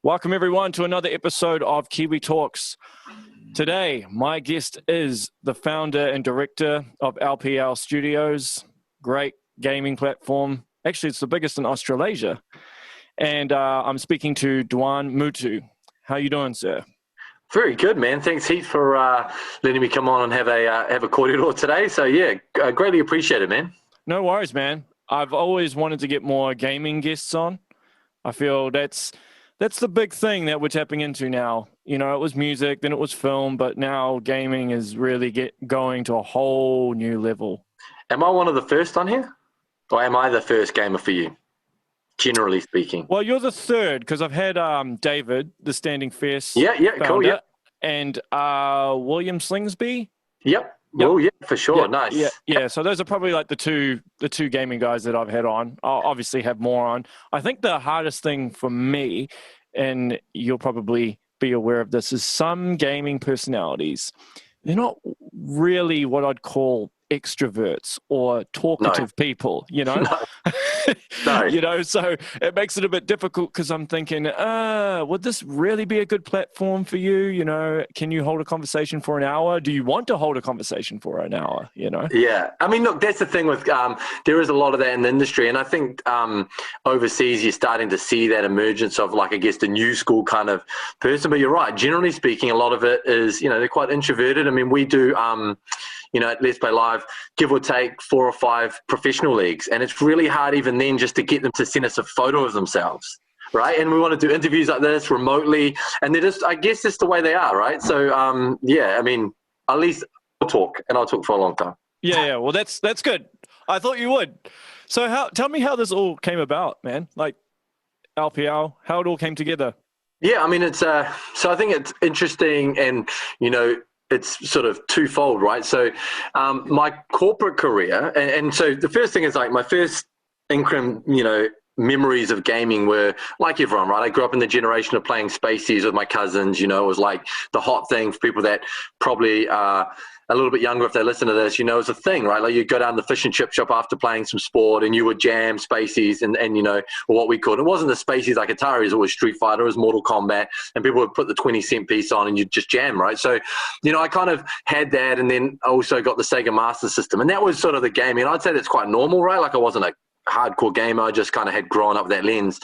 Welcome everyone to another episode of Kiwi Talks. Today, my guest is the founder and director of LPL Studios, great gaming platform. Actually, it's the biggest in Australasia. And I'm speaking to Duane Mutu. How you doing, sir? Very good, man. Thanks, Heath, for letting me come on and have a cordial today. So, yeah, greatly appreciate it, man. No worries, man. I've always wanted to get more gaming guests on. I feel that's the big thing that we're tapping into now. You know, it was music, then it was film, but now gaming is really going to a whole new level. Am I one of the first on here? Or am I the first gamer for you, generally speaking? Well, you're the third, because I've had David, the Standing Fierce founder, cool, yeah. And William Slingsby. Yep. Oh, yeah, for sure. Nice. Yeah. So those are probably like the two gaming guys that I've had on. I'll obviously have more on. I think the hardest thing for me, and you'll probably be aware of this, is some gaming personalities, they're not really what I'd call extroverts or talkative people, you know? No. You know, so it makes it a bit difficult because I'm thinking, would this really be a good platform for you? You know, can you hold a conversation for an hour? Do you want to hold a conversation for an hour, you know? Yeah. I mean, look, that's the thing with, there is a lot of that in the industry. And I think overseas, you're starting to see that emergence of, like, I guess, the new school kind of person. But you're right. Generally speaking, a lot of it is, you know, they're quite introverted. I mean, we do, you know, at LetsPlay.Live, give or take 4 or 5 professional leagues. And it's really hard even then just to get them to send us a photo of themselves, right? And we want to do interviews like this remotely. And they're just, I guess that's the way they are, right? So, yeah, I mean, at least I'll talk, and I'll talk for a long time. Yeah. Well, that's good. I thought you would. So tell me how this all came about, man. Like LPL, how it all came together. Yeah, I mean, it's so I think it's interesting, and, you know, it's sort of twofold, right? So my corporate career, and so the first thing is, like, my first memories of gaming were like everyone, right? I grew up in the generation of playing Spaceys with my cousins. You know, it was like the hot thing for people that probably a little bit younger, if they listen to this, you know, it's a thing, right? Like, you go down the fish and chip shop after playing some sport and you would jam Spaceys and you know, or what we called, it wasn't the Spaceys like Atari's, it was Street Fighter, it was Mortal Kombat, and people would put the 20-cent piece on and you'd just jam, right? So, you know, I kind of had that, and then I also got the Sega Master System, and that was sort of the gaming. I'd say that's quite normal, right? Like, I wasn't a hardcore gamer, I just kind of had grown up with that lens.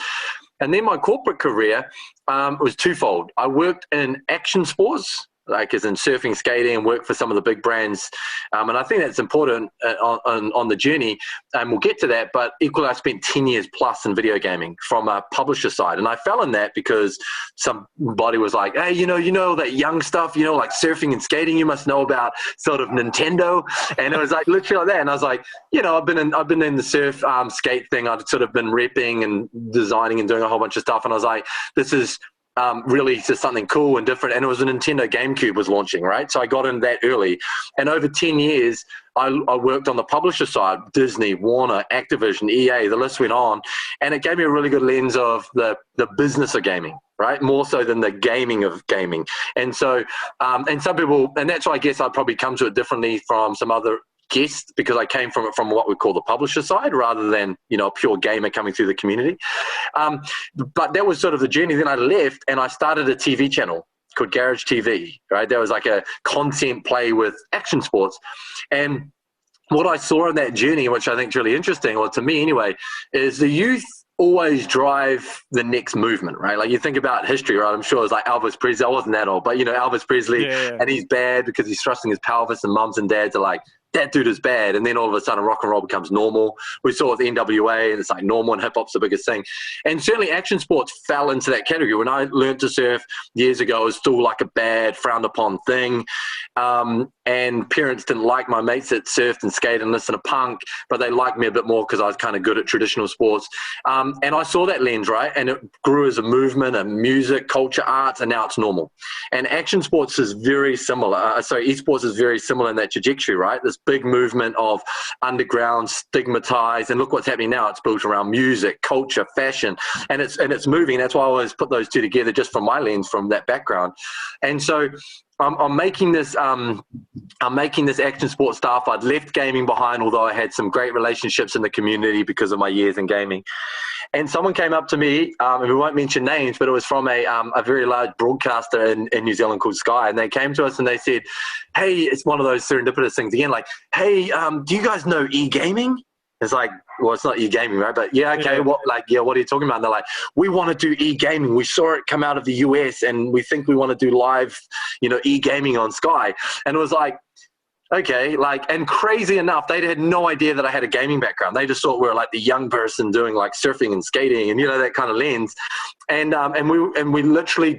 And then my corporate career was twofold. I worked in action sports, like as in surfing, skating, and work for some of the big brands. And I think that's important on the journey, and we'll get to that. But equally, I spent 10 years plus in video gaming from a publisher side. And I fell in that because somebody was like, hey, you know that young stuff, you know, like surfing and skating, you must know about sort of Nintendo. And it was like literally like that. And I was like, you know, I've been in the surf skate thing. I'd sort of been repping and designing and doing a whole bunch of stuff. And I was like, this is really just something cool and different. And it was a Nintendo GameCube was launching, right? So I got in that early. And over 10 years, I worked on the publisher side, Disney, Warner, Activision, EA, the list went on. And it gave me a really good lens of the business of gaming, right? More so than the gaming of gaming. And so, and some people, and that's why I guess I'd probably come to it differently from some other guests, because I came from it from what we call the publisher side rather than, you know, a pure gamer coming through the community. But that was sort of the journey. Then I left and I started a TV channel called Garage TV, right? There was like a content play with action sports. And what I saw in that journey, which I think is really interesting, or to me anyway, is the youth always drive the next movement, right? Like, you think about history, right? I'm sure it's like Elvis Presley. I wasn't that old, but, you know, Elvis Presley, and he's bad because he's thrusting his pelvis, and mums and dads are like, that dude is bad. And then all of a sudden rock and roll becomes normal. We saw it with the NWA, and it's like normal, and hip hop's the biggest thing. And certainly action sports fell into that category. When I learned to surf years ago, it was still like a bad, frowned upon thing. And parents didn't like my mates that surfed and skated and listened to punk, but they liked me a bit more because I was kind of good at traditional sports. And I saw that lens, right? And it grew as a movement, a music, culture, arts, and now it's normal. And action sports is very similar. Esports is very similar in that trajectory, right? This big movement of underground, stigmatized, and look what's happening now. It's built around music, culture, fashion, and it's moving. That's why I always put those two together, just from my lens, from that background. And so I'm making this action sports stuff. I'd left gaming behind, although I had some great relationships in the community because of my years in gaming. And someone came up to me, and we won't mention names, but it was from a very large broadcaster in New Zealand called Sky. And they came to us and they said, hey, it's one of those serendipitous things again, like, hey, do you guys know e-gaming? It's like, well, it's not e-gaming, right? But yeah, okay, what are you talking about? And they're like, we want to do e-gaming. We saw it come out of the US and we think we want to do live, e-gaming on Sky. And it was like, okay, and crazy enough, they had no idea that I had a gaming background. They just thought we were like the young person doing like surfing and skating and, that kind of lens. And we literally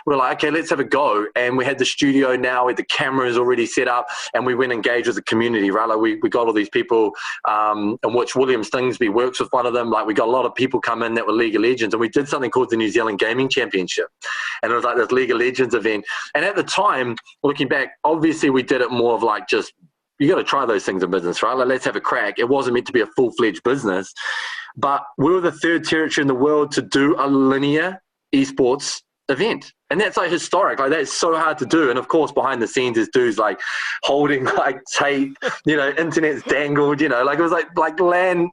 we're like, okay, let's have a go. And we had the studio now with the cameras already set up and we went engaged with the community, right? Like we got all these people, in which William Stingsby works with one of them. Like we got a lot of people come in that were League of Legends and we did something called the New Zealand Gaming Championship. And it was like this League of Legends event. And at the time, looking back, obviously we did it more of like just, you got to try those things in business, right? Like, let's have a crack. It wasn't meant to be a full-fledged business, but we were the third territory in the world to do a linear esports event. And that's like historic. Like that's so hard to do. And of course, behind the scenes is dudes like holding like tape, internet's dangled, like it was like LAN,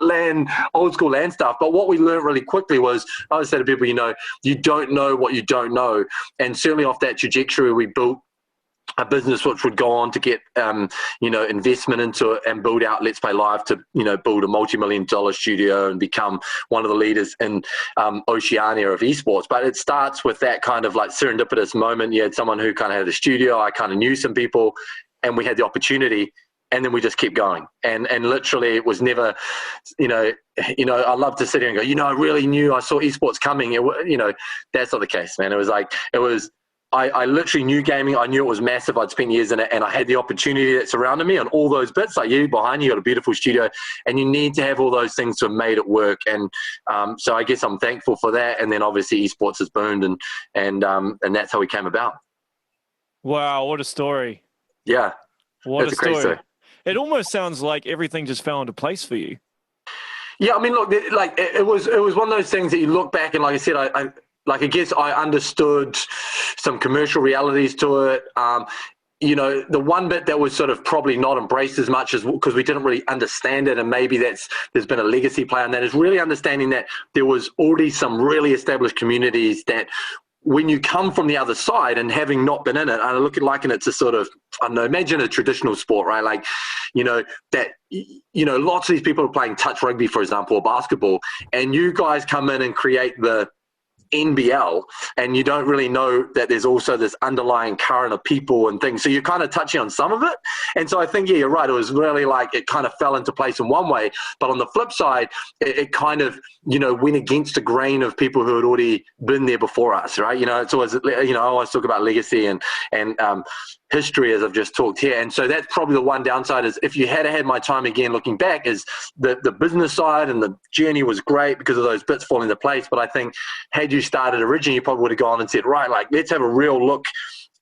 old school LAN stuff. But what we learned really quickly was, I always say to people, you don't know what you don't know. And certainly off that trajectory, we built a business which would go on to get, investment into it and build out LetsPlay.Live to, build a multi-million-dollar studio and become one of the leaders in Oceania of esports. But it starts with that kind of like serendipitous moment. You had someone who kind of had a studio. I kind of knew some people and we had the opportunity and then we just kept going. And literally it was never, I love to sit here and go, I really knew I saw esports coming. That's not the case, man. I literally knew gaming. I knew it was massive. I'd spent years in it and I had the opportunity that surrounded me on all those bits. Like you behind you got a beautiful studio and you need to have all those things to have made it work. And so I guess I'm thankful for that. And then obviously esports has boomed and that's how we came about. Wow. What a story. Yeah. What a story. It almost sounds like everything just fell into place for you. Yeah. I mean, look, like it was one of those things that you look back and like I said, I guess I understood some commercial realities to it. The one bit that was sort of probably not embraced as much as because we didn't really understand it, and maybe there's been a legacy play on that, is really understanding that there was already some really established communities that when you come from the other side and having not been in it, I liken it to sort of, I don't know, imagine a traditional sport, right? Like, lots of these people are playing touch rugby, for example, or basketball, and you guys come in and create the NBL and you don't really know that there's also this underlying current of people and things. So you're kind of touching on some of it. And so I think, yeah, you're right. It was really like it kind of fell into place in one way. But on the flip side, it kind of, went against the grain of people who had already been there before us, right? It's always, I always talk about legacy and history as I've just talked here. And so that's probably the one downside is if you had my time again, looking back, is the business side and the journey was great because of those bits falling into place. But I think had you started originally, you probably would have gone and said, right, like let's have a real look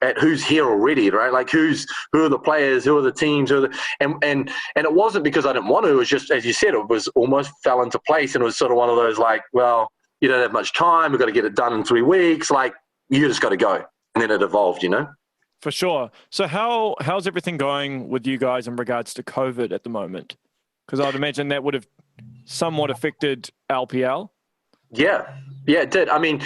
at who's here already, right? Like who are the players, who are the teams, and it wasn't because I didn't want to, it was just, as you said, it was almost fell into place and it was sort of one of those like, well, you don't have much time, we've got to get it done in 3 weeks, like you just got to go. And then it evolved, For sure. So how's everything going with you guys in regards to COVID at the moment? Because I'd imagine that would have somewhat affected LPL. Yeah, it did. I mean,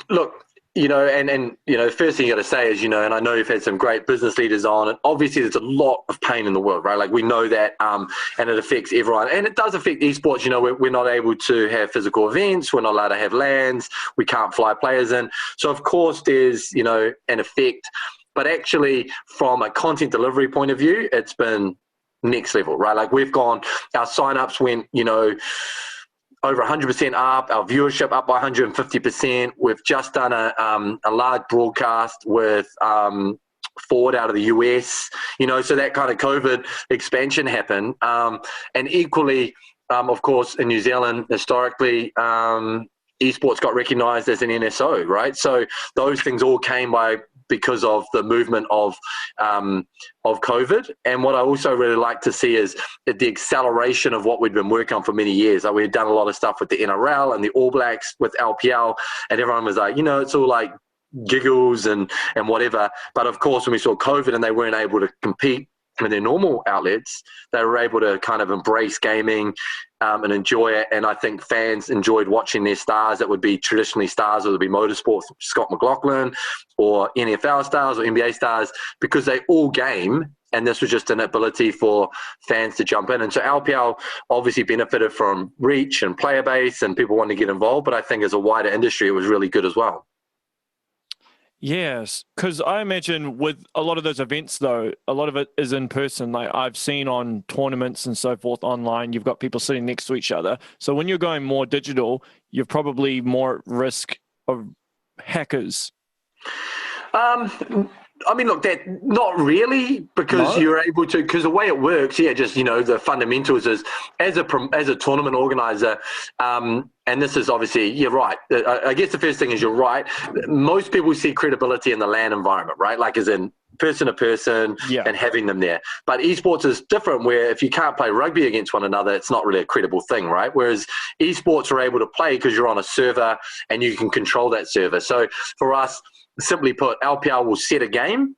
look, the first thing you got to say is, and I know you've had some great business leaders on, and obviously there's a lot of pain in the world, right? Like we know that, and it affects everyone, and it does affect esports. We're not able to have physical events, we're not allowed to have LANs, we can't fly players in. So of course there's, an effect, but actually from a content delivery point of view, it's been next level, right? Like we've gone, our signups went, over 100% up, our viewership up by 150%. We've just done a large broadcast with Ford out of the US, so that kind of COVID expansion happened. And equally, of course, in New Zealand, historically, esports got recognized as an N.S.O, right? So those things all came because of the movement of COVID. And what I also really like to see is the acceleration of what we'd been working on for many years. Like we had done a lot of stuff with the NRL and the All Blacks with LPL, and everyone was like, it's all like giggles and whatever. But of course, when we saw COVID and they weren't able to compete and their normal outlets, they were able to kind of embrace gaming and enjoy it. And I think fans enjoyed watching their stars that would be traditionally stars, whether it be motorsports, Scott McLaughlin, or NFL stars or NBA stars, because they all game. And this was just an ability for fans to jump in. And so LPL obviously benefited from reach and player base and people wanting to get involved. But I think as a wider industry, it was really good as well. Yes, because I imagine with a lot of those events, though, a lot of it is in person. Like I've seen on tournaments and so forth online, you've got people sitting next to each other. So when you're going more digital, you're probably more at risk of hackers. I mean, look, that not really, because you're able to, because the way it works, just, the fundamentals is as a tournament organizer, and this is obviously, you're right. I guess the first thing is you're right. Most people see credibility in the LAN environment, right? Like as in person to person and having them there. But esports is different, where if you can't play rugby against one another, it's not really a credible thing, right? Whereas esports are able to play because you're on a server and you can control that server. So for us, simply put, LPL will set a game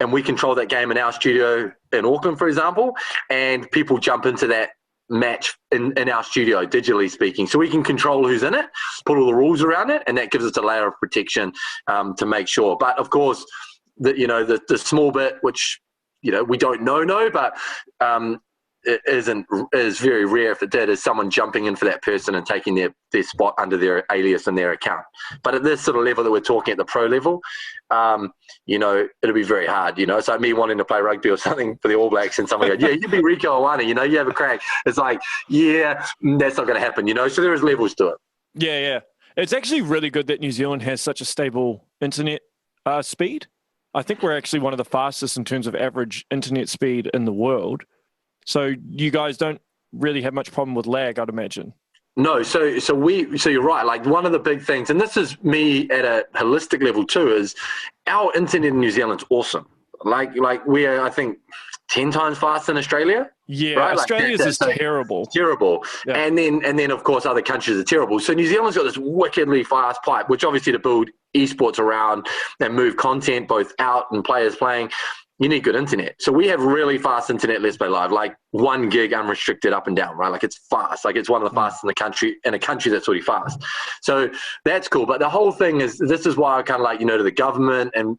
and we control that game in our studio in Auckland, for example, and people jump into that match in our studio, digitally speaking. So we can control who's in it, put all the rules around it, and that gives us a layer of protection to make sure. But of course, the small bit, which, we don't know, but it is very rare if it did, is someone jumping in for that person and taking their spot under their alias in their account. But at this sort of level that we're talking at the pro level, it'll be very hard. It's like me wanting to play rugby or something for the All Blacks and someone goes, yeah, you be Rico Awana, you have a crack. It's like, yeah, that's not going to happen, So there is levels to it. Yeah. It's actually really good that New Zealand has such a stable internet speed. I think we're actually one of the fastest in terms of average internet speed in the world. So you guys don't really have much problem with lag, I'd imagine. No, so you're right. Like one of the big things, and this is me at a holistic level too, is our internet in New Zealand's awesome. Like we're, I think, 10 times faster than Australia. Yeah, right? Australia's is terrible. Terrible. Yeah. And then of course other countries are terrible. So New Zealand's got this wickedly fast pipe, which obviously to build esports around and move content both out and players playing, you need good internet. So we have really fast internet, LetsPlay.Live, like 1 gig unrestricted up and down, right? Like it's fast. Like it's one of the fastest in the country, in a country that's really fast. So that's cool. But the whole thing is, this is why I kind of like, to the government and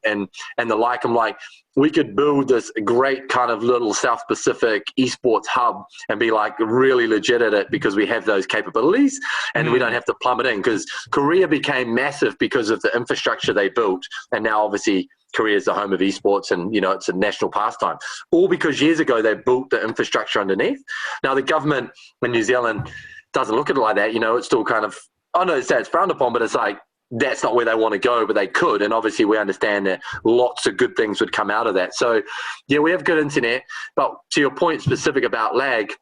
the like, I'm like, we could build this great kind of little South Pacific esports hub and be like really legit at it because we have those capabilities and we don't have to plumb it in, because Korea became massive because of the infrastructure they built. And now obviously Korea is the home of esports and, it's a national pastime. All because years ago they built the infrastructure underneath. Now the government in New Zealand doesn't look at it like that. It's still kind of, I know it's frowned upon, but it's like, that's not where they want to go, but they could. And obviously we understand that lots of good things would come out of that. So yeah, we have good internet, but to your point specific about lag,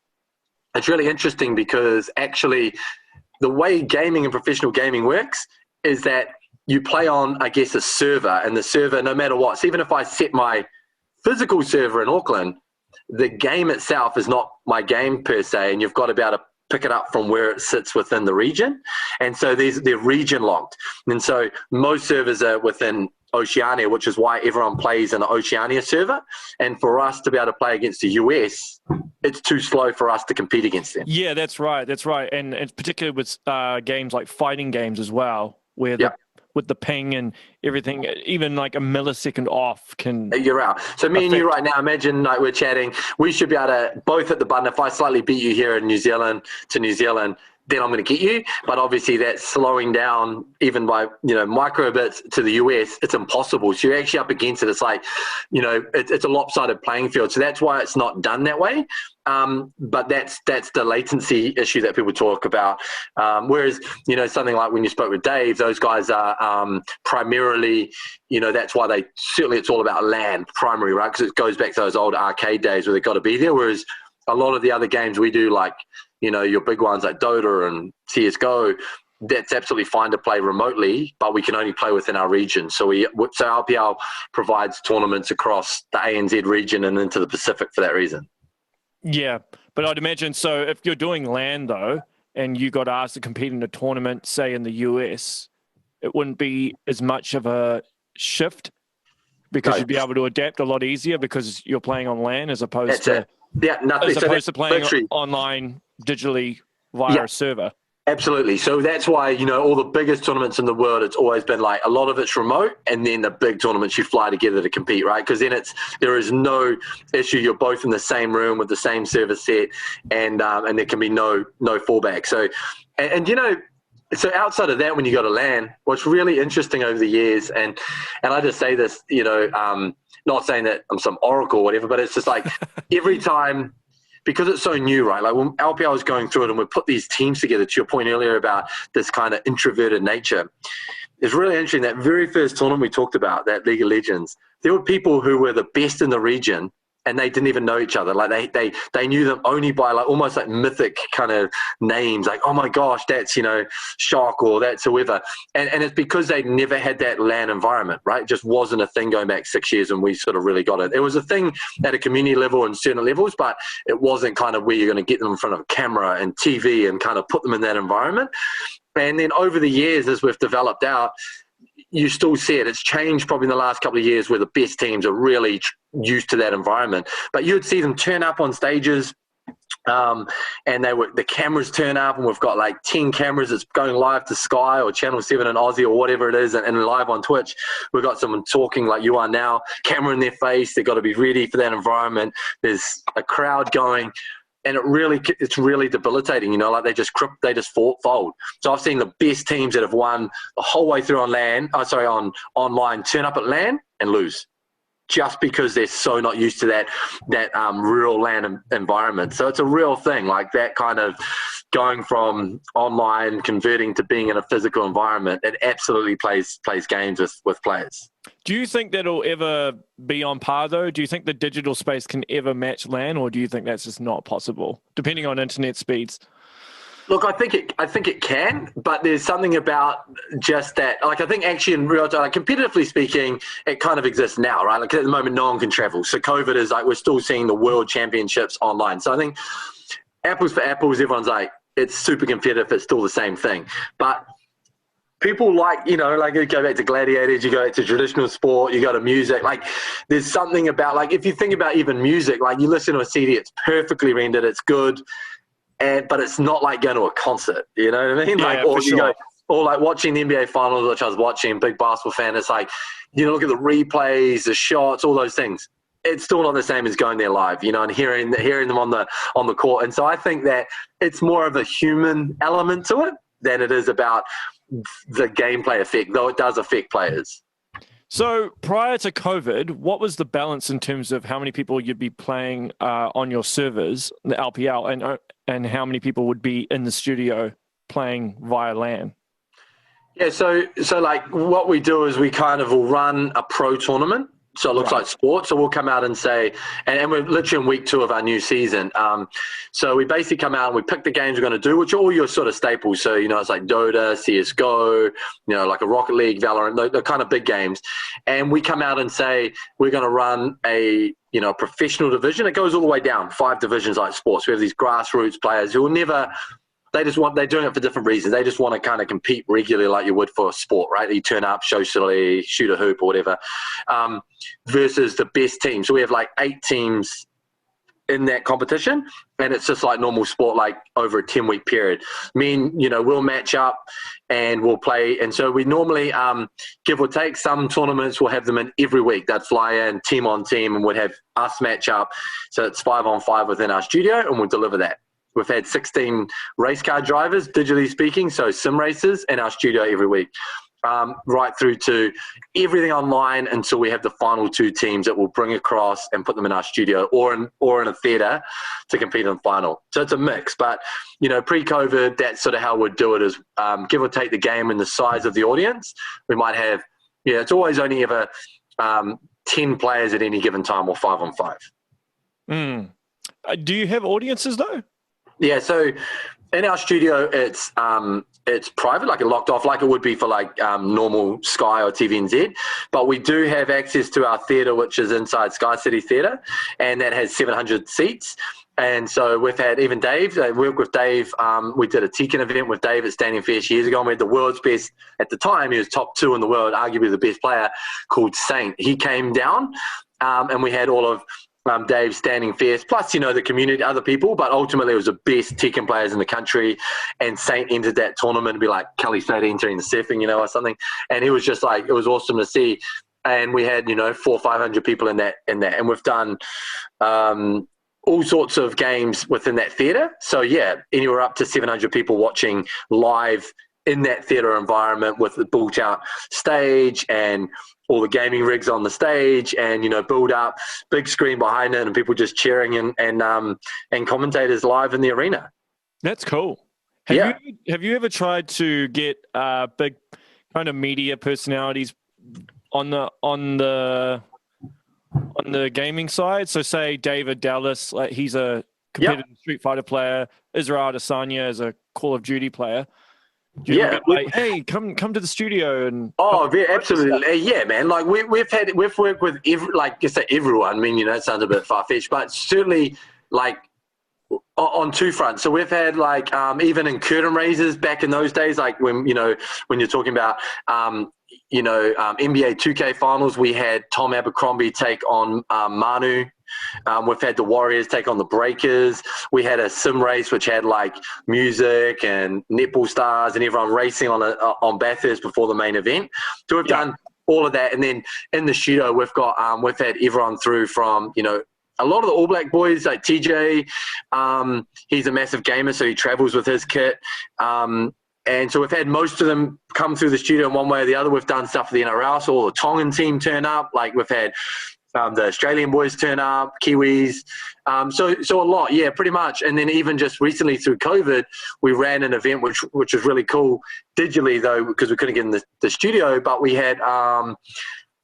it's really interesting because actually the way gaming and professional gaming works is that you play on, I guess, a server, and the server, no matter what, so even if I set my physical server in Auckland, the game itself is not my game per se, and you've got to be able to pick it up from where it sits within the region. And so they're region locked. And so most servers are within Oceania, which is why everyone plays in the Oceania server. And for us to be able to play against the US, it's too slow for us to compete against them. Yeah, that's right. And particularly with games like fighting games as well, where with the ping and everything, even like a millisecond off can... You're out. So me and you right now, imagine like we're chatting, we should be able to both hit the button. If I slightly beat you here in New Zealand, then I'm going to get you. But obviously that's slowing down even by, micro bits to the US. It's impossible. So you're actually up against it. It's like, it's a lopsided playing field. So that's why it's not done that way. But that's the latency issue that people talk about. Whereas, something like when you spoke with Dave, those guys are primarily, that's why it's all about LAN primary, right? Because it goes back to those old arcade days where they've got to be there. Whereas a lot of the other games we do, like, your big ones like Dota and CSGO, that's absolutely fine to play remotely, but we can only play within our region. So LPL provides tournaments across the ANZ region and into the Pacific for that reason. Yeah, but I'd imagine, so if you're doing LAN though, and you got asked to compete in a tournament, say in the US, it wouldn't be as much of a shift. because No. you'd be able to adapt a lot easier because you're playing on LAN as opposed That's to it. Nothing. as So opposed to playing literally, online digitally via a server. absolutely. So that's why, all the biggest tournaments in the world, it's always been like a lot of it's remote, and then the big tournaments you fly together to compete, right? Because then there is no issue. You're both in the same room with the same server set, and there can be no fallback. So, so outside of that, when you go to LAN, what's really interesting over the years, and I just say this, not saying that I'm some oracle or whatever, but it's just like every time, because it's so new, right? Like when LPL was going through it and we put these teams together, to your point earlier about this kind of introverted nature, it's really interesting. That very first tournament we talked about, that League of Legends, there were people who were the best in the region and they didn't even know each other. Like they knew them only by like almost like mythic kind of names, like, oh my gosh, that's, Shock, or that's whoever. And it's because they never had that LAN environment, right? It just wasn't a thing going back 6 years when we sort of really got it. It was a thing at a community level and certain levels, but it wasn't kind of where you're going to get them in front of a camera and TV and kind of put them in that environment. And then over the years, as we've developed out, you still see it. It's changed probably in the last couple of years where the best teams are really used to that environment. But you'd see them turn up on stages, and the cameras turn up, and we've got like 10 cameras that's going live to Sky or Channel 7 in Aussie or whatever it is, and live on Twitch. We've got someone talking like you are now, camera in their face. They've got to be ready for that environment. There's a crowd going. And it's really debilitating, like they just fold. So I've seen the best teams that have won the whole way through on online turn up at LAN and lose, just because they're so not used to that real LAN environment. So it's a real thing, like that kind of going from online, converting to being in a physical environment. It absolutely plays games with players. Do you think that'll ever be on par, though? Do you think the digital space can ever match LAN, or do you think that's just not possible, depending on internet speeds? Look, I think it can, but there's something about just that. Like, I think actually in real time, like competitively speaking, it kind of exists now, right? Like at the moment, no one can travel. So COVID is like, we're still seeing the world championships online. So I think apples for apples, everyone's like, it's super competitive. It's still the same thing. But people like you go back to gladiators, you go back to traditional sport, you go to music. Like there's something about, like, if you think about even music, like you listen to a CD, it's perfectly rendered, it's good. But it's not like going to a concert, you know what I mean? Yeah, Or like watching the NBA Finals, which I was watching, big basketball fan. It's like, look at the replays, the shots, all those things. It's still not the same as going there live, and hearing them on the court. And so I think that it's more of a human element to it than it is about the gameplay effect, though it does affect players. So prior to COVID, what was the balance in terms of how many people you'd be playing on your servers, the LPL, and how many people would be in the studio playing via LAN? Yeah, so like what we do is we kind of will run a pro tournament. So it looks like sports. So we'll come out and say, and we're literally in week 2 of our new season. So we basically come out and we pick the games we're going to do, which are all your sort of staples. So, it's like Dota, CSGO, like a Rocket League, Valorant, the kind of big games. And we come out and say, we're going to run a professional division. It goes all the way down, 5 divisions like sports. We have these grassroots players who will never... they're doing it for different reasons. They just want to kind of compete regularly like you would for a sport, right? You turn up, socially, shoot a hoop or whatever, versus the best team. So we have like 8 teams in that competition, and it's just like normal sport, like over a 10-week period. We'll match up and we'll play. And so we normally, give or take, some tournaments we'll have them in every week. They'd fly in team on team and we'd have us match up. So it's 5-on-5 within our studio, and we'll deliver that. We've had 16 race car drivers, digitally speaking, so sim racers, in our studio every week, right through to everything online until we have the final 2 teams that we'll bring across and put them in our studio or in a theatre to compete in the final. So it's a mix. But, pre-COVID, that's sort of how we'd do it, is give or take the game and the size of the audience. We might have, it's always only ever 10 players at any given time, or 5-on-5. Do you have audiences, though? Yeah, so in our studio, it's private, like locked off, like it would be for like normal Sky or TVNZ. But we do have access to our theatre, which is inside Skycity Theatre, and that has 700 seats. And so we've had even Dave, I worked with Dave. We did a Tekken event with Dave at Standing Fest years ago. And we had the world's best, at the time, he was top 2 in the world, arguably the best player, called Saint. He came down and we had all of Dave standing fierce, plus, the community, other people, but ultimately it was the best Tekken players in the country. And Saint entered that tournament to be like Kelly Slater entering the surfing, or something. And it was just like, it was awesome to see. And we had, 400 or 500 people in that. And we've done all sorts of games within that theater. So yeah, anywhere up to 700 people watching live in that theater environment with the built out stage and all the gaming rigs on the stage and, build up, big screen behind it and people just cheering and commentators live in the arena. That's cool. Have you ever tried to get big kind of media personalities on the gaming side? So say David Dallas, like he's a competitive Street Fighter player. Israel Adesanya is a Call of Duty player. Like, hey, come to the studio and absolutely, yeah, man. Like we've worked with everyone. I mean, it sounds a bit far fetched, but certainly like on two fronts. So we've had like even in curtain raisers back in those days, like when you're talking about NBA 2K finals, we had Tom Abercrombie take on Manu. We've had the Warriors take on the Breakers. We had a sim race which had like music and netball stars and everyone racing on Bathurst before the main event. So we've done all of that, and then in the studio we've had everyone through from a lot of the All Black boys like TJ. He's a massive gamer, so he travels with his kit. And so we've had most of them come through the studio in one way or the other. We've done stuff for the NRL, so all the Tongan team turn up. Like we've had the Australian boys turn up, Kiwis. So a lot, yeah, pretty much. And then even just recently through COVID, we ran an event which was really cool digitally though, because we couldn't get in the studio. But we had, to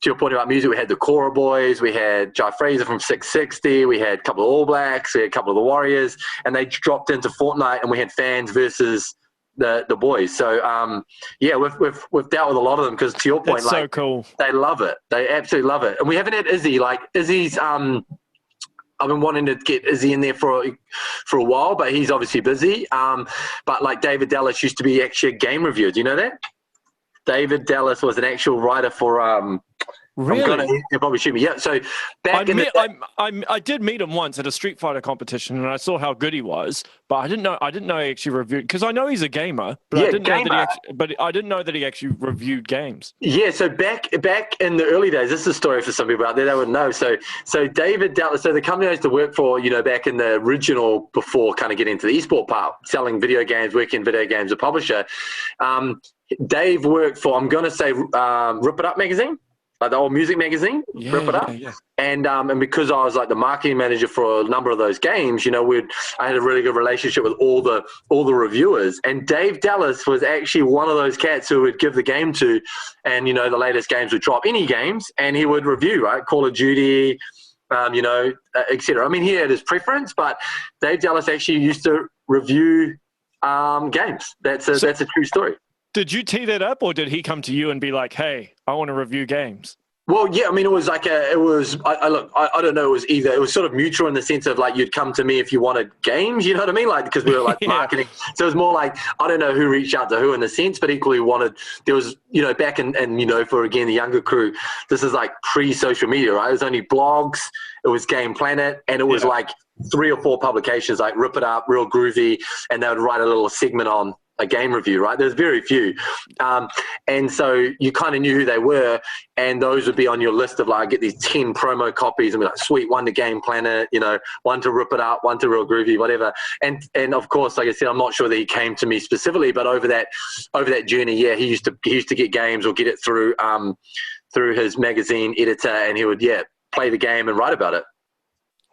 your point about music, we had the Cora boys, we had Jai Fraser from 660, we had a couple of All Blacks, we had a couple of the Warriors, and they dropped into Fortnite, and we had fans versus the boys. So we've dealt with a lot of them because to your point, that's so cool. They love it. They absolutely love it. And we haven't had Izzy. Like Izzy's I've been wanting to get Izzy in there for a while, but he's obviously busy. But like David Dallas used to be actually a game reviewer. Do you know that? David Dallas was an actual writer for Really? He'll probably shoot me. Yeah. So I did meet him once at a Street Fighter competition, and I saw how good he was. But I didn't know he actually reviewed, because I know he's a gamer, but I didn't know that he actually reviewed games. Yeah. So back in the early days, this is a story for some people out there that would know. So David Dallas, so the company I used to work for, back in the original, before kind of getting into the esport part, selling video games, working video games, a publisher. Dave worked for, I'm going to say, Rip It Up magazine. Like the old music magazine, Rip It Up. Yeah. And because I was like the marketing manager for a number of those games, I had a really good relationship with all the reviewers. And Dave Dallas was actually one of those cats who would give the game to, and the latest games would drop, any games, and he would review, right? Call of Duty, etc. I mean, he had his preference, but Dave Dallas actually used to review games. That's a true story. Did you tee that up, or did he come to you and be like, hey, I want to review games? Well, yeah, I mean, I don't know, it was either, it was sort of mutual in the sense of like, you'd come to me if you wanted games, you know what I mean? Like, because we were like marketing. So it was more like, I don't know who reached out to who in the sense, but equally there was, back and for, again, the younger crew, this is like pre-social media, right? It was only blogs, it was Game Planet, and it was like 3 or 4 publications, like Rip It Up, Real Groovy, and they would write a little segment on a game review, right? There's very few. And so you kind of knew who they were, and those would be on your list of like, I get these 10 promo copies and be like, sweet, one to Game Planet, one to Rip It Up, one to Real Groovy, whatever. And of course, like I said, I'm not sure that he came to me specifically, but over that journey, he used to get games or get it through his magazine editor, and he would, play the game and write about it.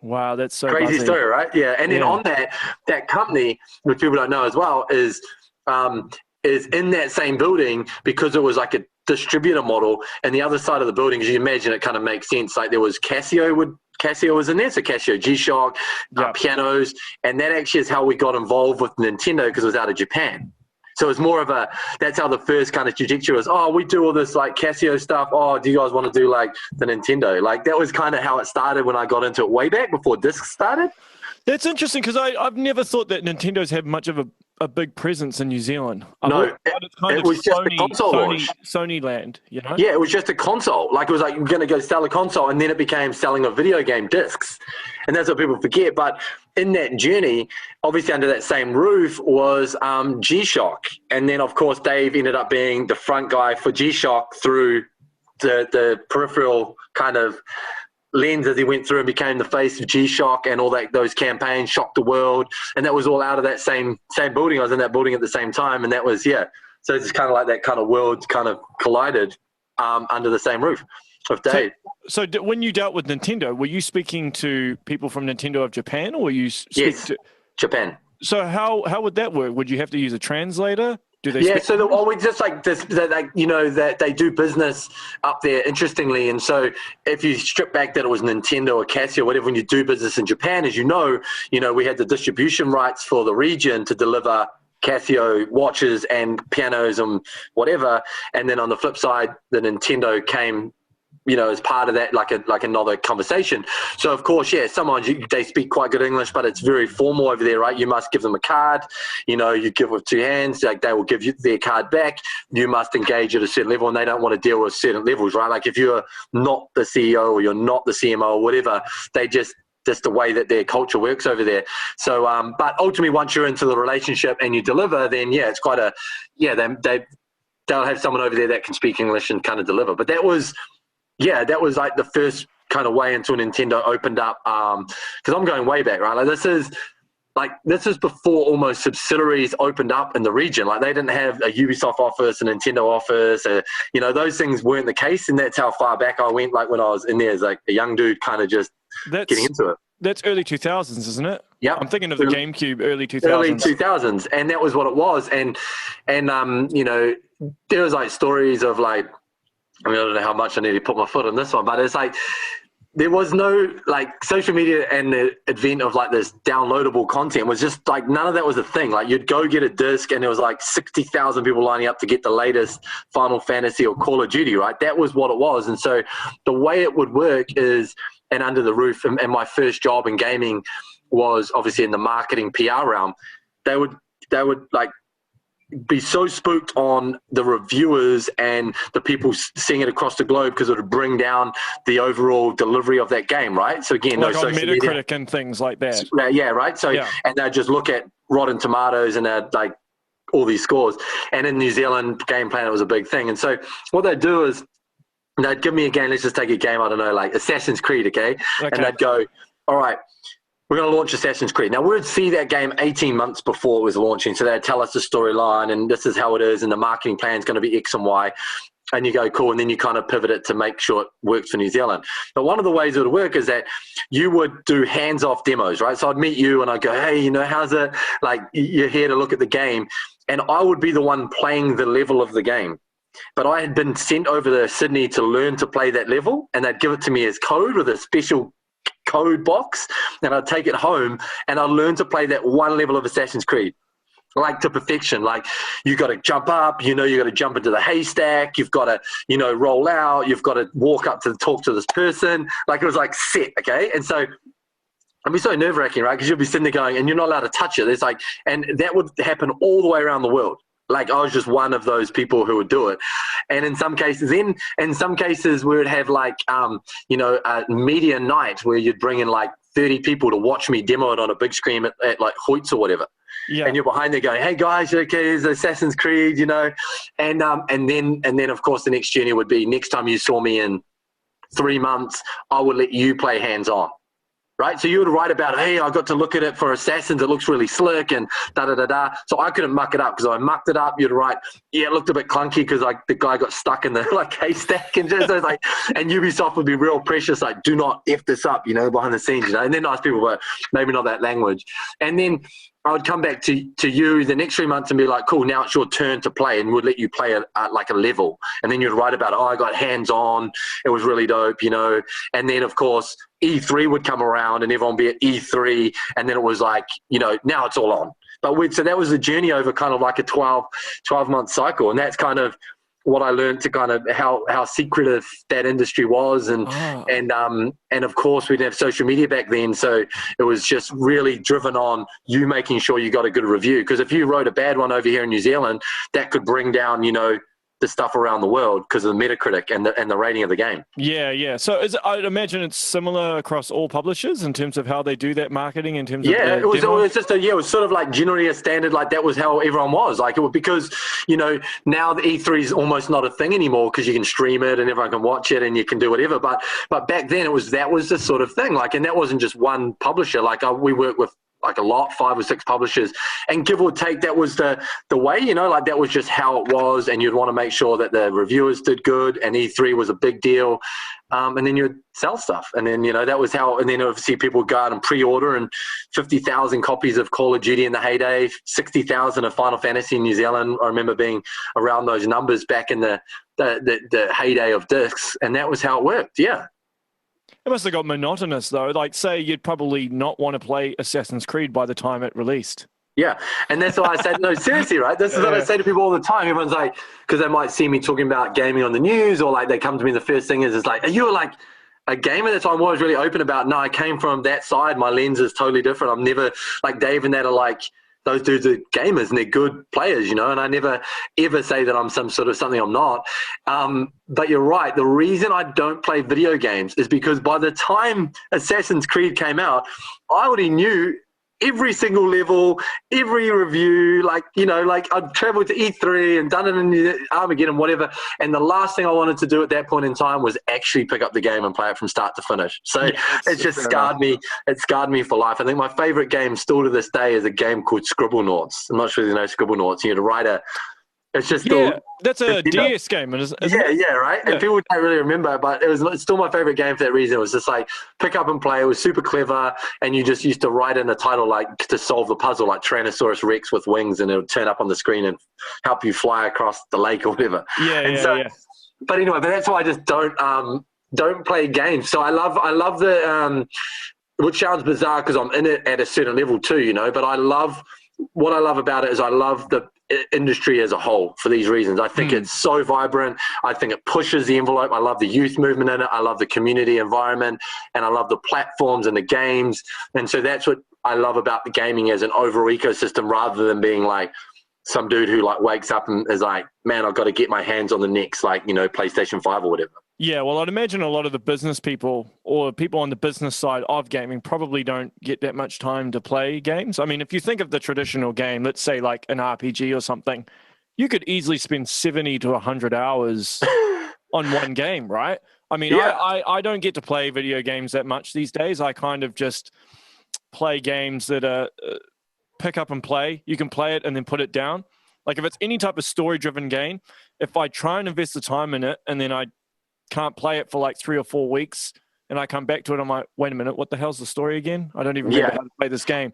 Wow, that's so crazy buzzing. story, right? Yeah. And then on that company, which people don't know as well, is in that same building, because it was like a distributor model, and the other side of the building, as you imagine, it kind of makes sense. Like there was Casio was in there, so Casio G-Shock, pianos, and that actually is how we got involved with Nintendo, because it was out of Japan. So it's more of that's how the first kind of trajectory was. Oh, we do all this like Casio stuff. Oh, do you guys want to do like the Nintendo? Like that was kind of how it started when I got into it way back before discs started. That's interesting because I've never thought that Nintendo's had much of a big presence in New Zealand. No, it was just a console launch. Sony land, you know? Yeah, it was just a console. Like, it was like, you're going to go sell a console, and then it became selling of video game discs. And that's what people forget. But in that journey, obviously under that same roof was G-Shock. And then, of course, Dave ended up being the front guy for G-Shock through the peripheral kind of lens as he went through and became the face of G-Shock and all that, those campaigns, Shocked the World. And that was all out of that same building. I was in that building at the same time. And that was, yeah. So it's kind of like that kind of worlds kind of collided under the same roof of Dave. So when you dealt with Nintendo, were you speaking to people from Nintendo of Japan, or were you Yes, Japan. So how would that work? Would you have to use a translator? Do they? Yeah, so we just like this, that you know, that they do business up there, interestingly. And so if you strip back that it was Nintendo or Casio, whatever, when you do business in Japan, as you know, we had the distribution rights for the region to deliver Casio watches and pianos and whatever. And then on the flip side, the Nintendo came, as part of that, like another conversation. So of course, yeah, sometimes they speak quite good English, but it's very formal over there, right? You must give them a card, you give with two hands, like they will give you their card back. You must engage at a certain level, and they don't want to deal with certain levels, right? Like if you're not the CEO or you're not the CMO or whatever, they just the way that their culture works over there. So, but ultimately, once you're into the relationship and you deliver, then yeah, it's quite they'll have someone over there that can speak English and kind of deliver. But that was like the first kind of way until Nintendo opened up. Because I'm going way back, right? This is before almost subsidiaries opened up in the region. Like they didn't have a Ubisoft office, a Nintendo office, those things weren't the case. And that's how far back I went. Like when I was in there as like a young dude, kind of just getting into it. That's early 2000s, isn't it? Yeah. I'm thinking of the GameCube, early 2000s. Early 2000s, and that was what it was. And there was like stories of like, I don't know how much I need to put my foot on this one, but it's like there was no like social media, and the advent of like this downloadable content was just like none of that was a thing. Like you'd go get a disc and there was like 60,000 people lining up to get the latest Final Fantasy or Call of Duty, right? That was what it was. And so the way it would work is, and under the roof, and my first job in gaming was obviously in the marketing PR realm, they would like be so spooked on the reviewers and the people seeing it across the globe because it would bring down the overall delivery of that game, right? So again, like no on social Metacritic media and things like that. Yeah, right. So and they'd just look at Rotten Tomatoes and they'd like all these scores. And in New Zealand, Game Planet was a big thing. And so what they'd do is they'd give me a game. Let's just take a game, I don't know, like Assassin's Creed, okay? And they'd go, all right, we're going to launch Assassin's Creed. Now, we'd see that game 18 months before it was launching. So they'd tell us the storyline, and this is how it is, and the marketing plan is going to be X and Y. And you go, cool, and then you kind of pivot it to make sure it works for New Zealand. But one of the ways it would work is that you would do hands-off demos, right? So I'd meet you, and I'd go, hey, how's it? Like, you're here to look at the game. And I would be the one playing the level of the game. But I had been sent over to Sydney to learn to play that level, and they'd give it to me as code with a special code box, and I'd take it home and I'd learn to play that one level of Assassin's Creed, like to perfection. Like you got to jump up, you got to jump into the haystack, you've got to, roll out, you've got to walk up to talk to this person. Like it was like set, okay? And so it'd be so nerve-wracking, right? Because you'll be sitting there going, and you're not allowed to touch it. It's like, and that would happen all the way around the world. Like I was just one of those people who would do it. And in some cases, we would have like, a media night where you'd bring in like 30 people to watch me demo it on a big screen at like Hoyts or whatever. Yeah. And you're behind there going, hey guys, okay, it's Assassin's Creed, and then of course the next journey would be next time you saw me in 3 months, I would let you play hands-on. Right, so you would write about, hey, I got to look at it for Assassins. It looks really slick and da-da-da-da. So I couldn't muck it up because I mucked it up. You'd write, yeah, it looked a bit clunky because like the guy got stuck in the like haystack and just like, and Ubisoft would be real precious, like, do not F this up, behind the scenes, And then nice people were maybe not that language. And then I would come back to you the next 3 months and be like, cool, now it's your turn to play, and would let you play like a level. And then you'd write about it. Oh, I got hands-on. It was really dope, And then, of course, E3 would come around and everyone would be at E3. And then it was like, now it's all on. But so that was the journey over kind of like a 12-month cycle. And that's kind of what I learned to kind of how secretive that industry was, and of course we didn't have social media back then, so it was just really driven on you making sure you got a good review, because if you wrote a bad one over here in New Zealand, that could bring down, you know, the stuff around the world because of the Metacritic and the rating of the game. Yeah. So I'd imagine it's similar across all publishers in terms of how they do that marketing in terms of it was just it was sort of like generally a standard, like that was how everyone was. Like it was, because, you know, now the E3 is almost not a thing anymore because you can stream it and everyone can watch it and you can do whatever. But back then that was the sort of thing. Like, and that wasn't just one publisher. Like we worked with like a lot, 5 or 6 publishers, and give or take, that was the way, you know, like that was just how it was, and you'd want to make sure that the reviewers did good, and E3 was a big deal, and then you'd sell stuff, and then, you know, that was how, and then obviously people would go out and pre-order, and 50,000 copies of Call of Duty in the heyday, 60,000 of Final Fantasy in New Zealand. I remember being around those numbers back in the heyday of discs, and that was how it worked, yeah. It must have got monotonous, though. Like, say you'd probably not want to play Assassin's Creed by the time it released. Yeah, and that's why I said, no, seriously, right? This is what I say to people all the time. Everyone's like, because they might see me talking about gaming on the news, or like they come to me, the first thing is like, are you like a gamer? That's why I'm always really open about, no, I came from that side. My lens is totally different. I'm never, like Dave and that are like, those dudes are gamers and they're good players, you know, and I never ever say that I'm some sort of something I'm not. But you're right. The reason I don't play video games is because by the time Assassin's Creed came out, I already knew every single level, every review, like, you know, like I'd traveled to E3 and done it in Armageddon, whatever. And the last thing I wanted to do at that point in time was actually pick up the game and play it from start to finish. So it just scarred me. It scarred me for life. I think my favorite game still to this day is a game called Scribblenauts. I'm not sure if you know Scribblenauts. You had to write it's just still, that's a DS game, isn't it? Right. Yeah. And people don't really remember, but it's still my favorite game for that reason. It was just like pick up and play. It was super clever, and you just used to write in a title like to solve the puzzle, like Tyrannosaurus Rex with wings, and it would turn up on the screen and help you fly across the lake or whatever. But anyway, but that's why I just don't play games. So I love the which sounds bizarre because I'm in it at a certain level too, you know. But what I love about it is I love the industry as a whole for these reasons. I think it's so vibrant. I think it pushes the envelope. I love the youth movement in it. I love the community environment, and I love the platforms and the games. And so that's what I love about the gaming as an overall ecosystem, rather than being like some dude who like wakes up and is like, man, I've got to get my hands on the next, like, you know, PlayStation 5 or whatever. Yeah, well, I'd imagine a lot of the business people or people on the business side of gaming probably don't get that much time to play games. I mean, if you think of the traditional game, let's say like an RPG or something, you could easily spend 70 to 100 hours on one game, right? I mean, I don't get to play video games that much these days. I kind of just play games that are pick up and play. You can play it and then put it down. Like if it's any type of story-driven game, if I try and invest the time in it and then I can't play it for like 3 or 4 weeks and I come back to it, I'm like, wait a minute, what the hell's the story again? I don't even remember how to play this game.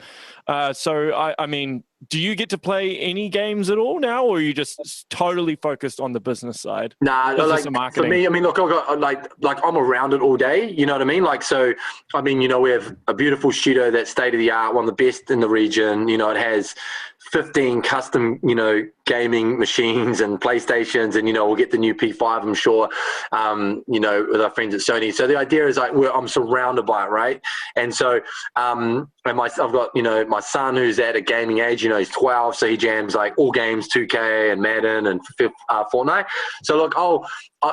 So I mean, do you get to play any games at all now, or are you just totally focused on the business side? Nah, like for me, I mean, look, I've got like I'm around it all day, you know what I mean? Like, so, I mean, you know, we have a beautiful studio that's state of the art, one of the best in the region. You know, it has 15 custom, you know, gaming machines and PlayStations, and, you know, we'll get the new P5, I'm sure, you know, with our friends at Sony. So the idea is like, I'm surrounded by it, right? And so, and I've got, you know, my son who's at a gaming age, you know, he's 12, so he jams like all games, 2K and Madden and Fortnite. So look,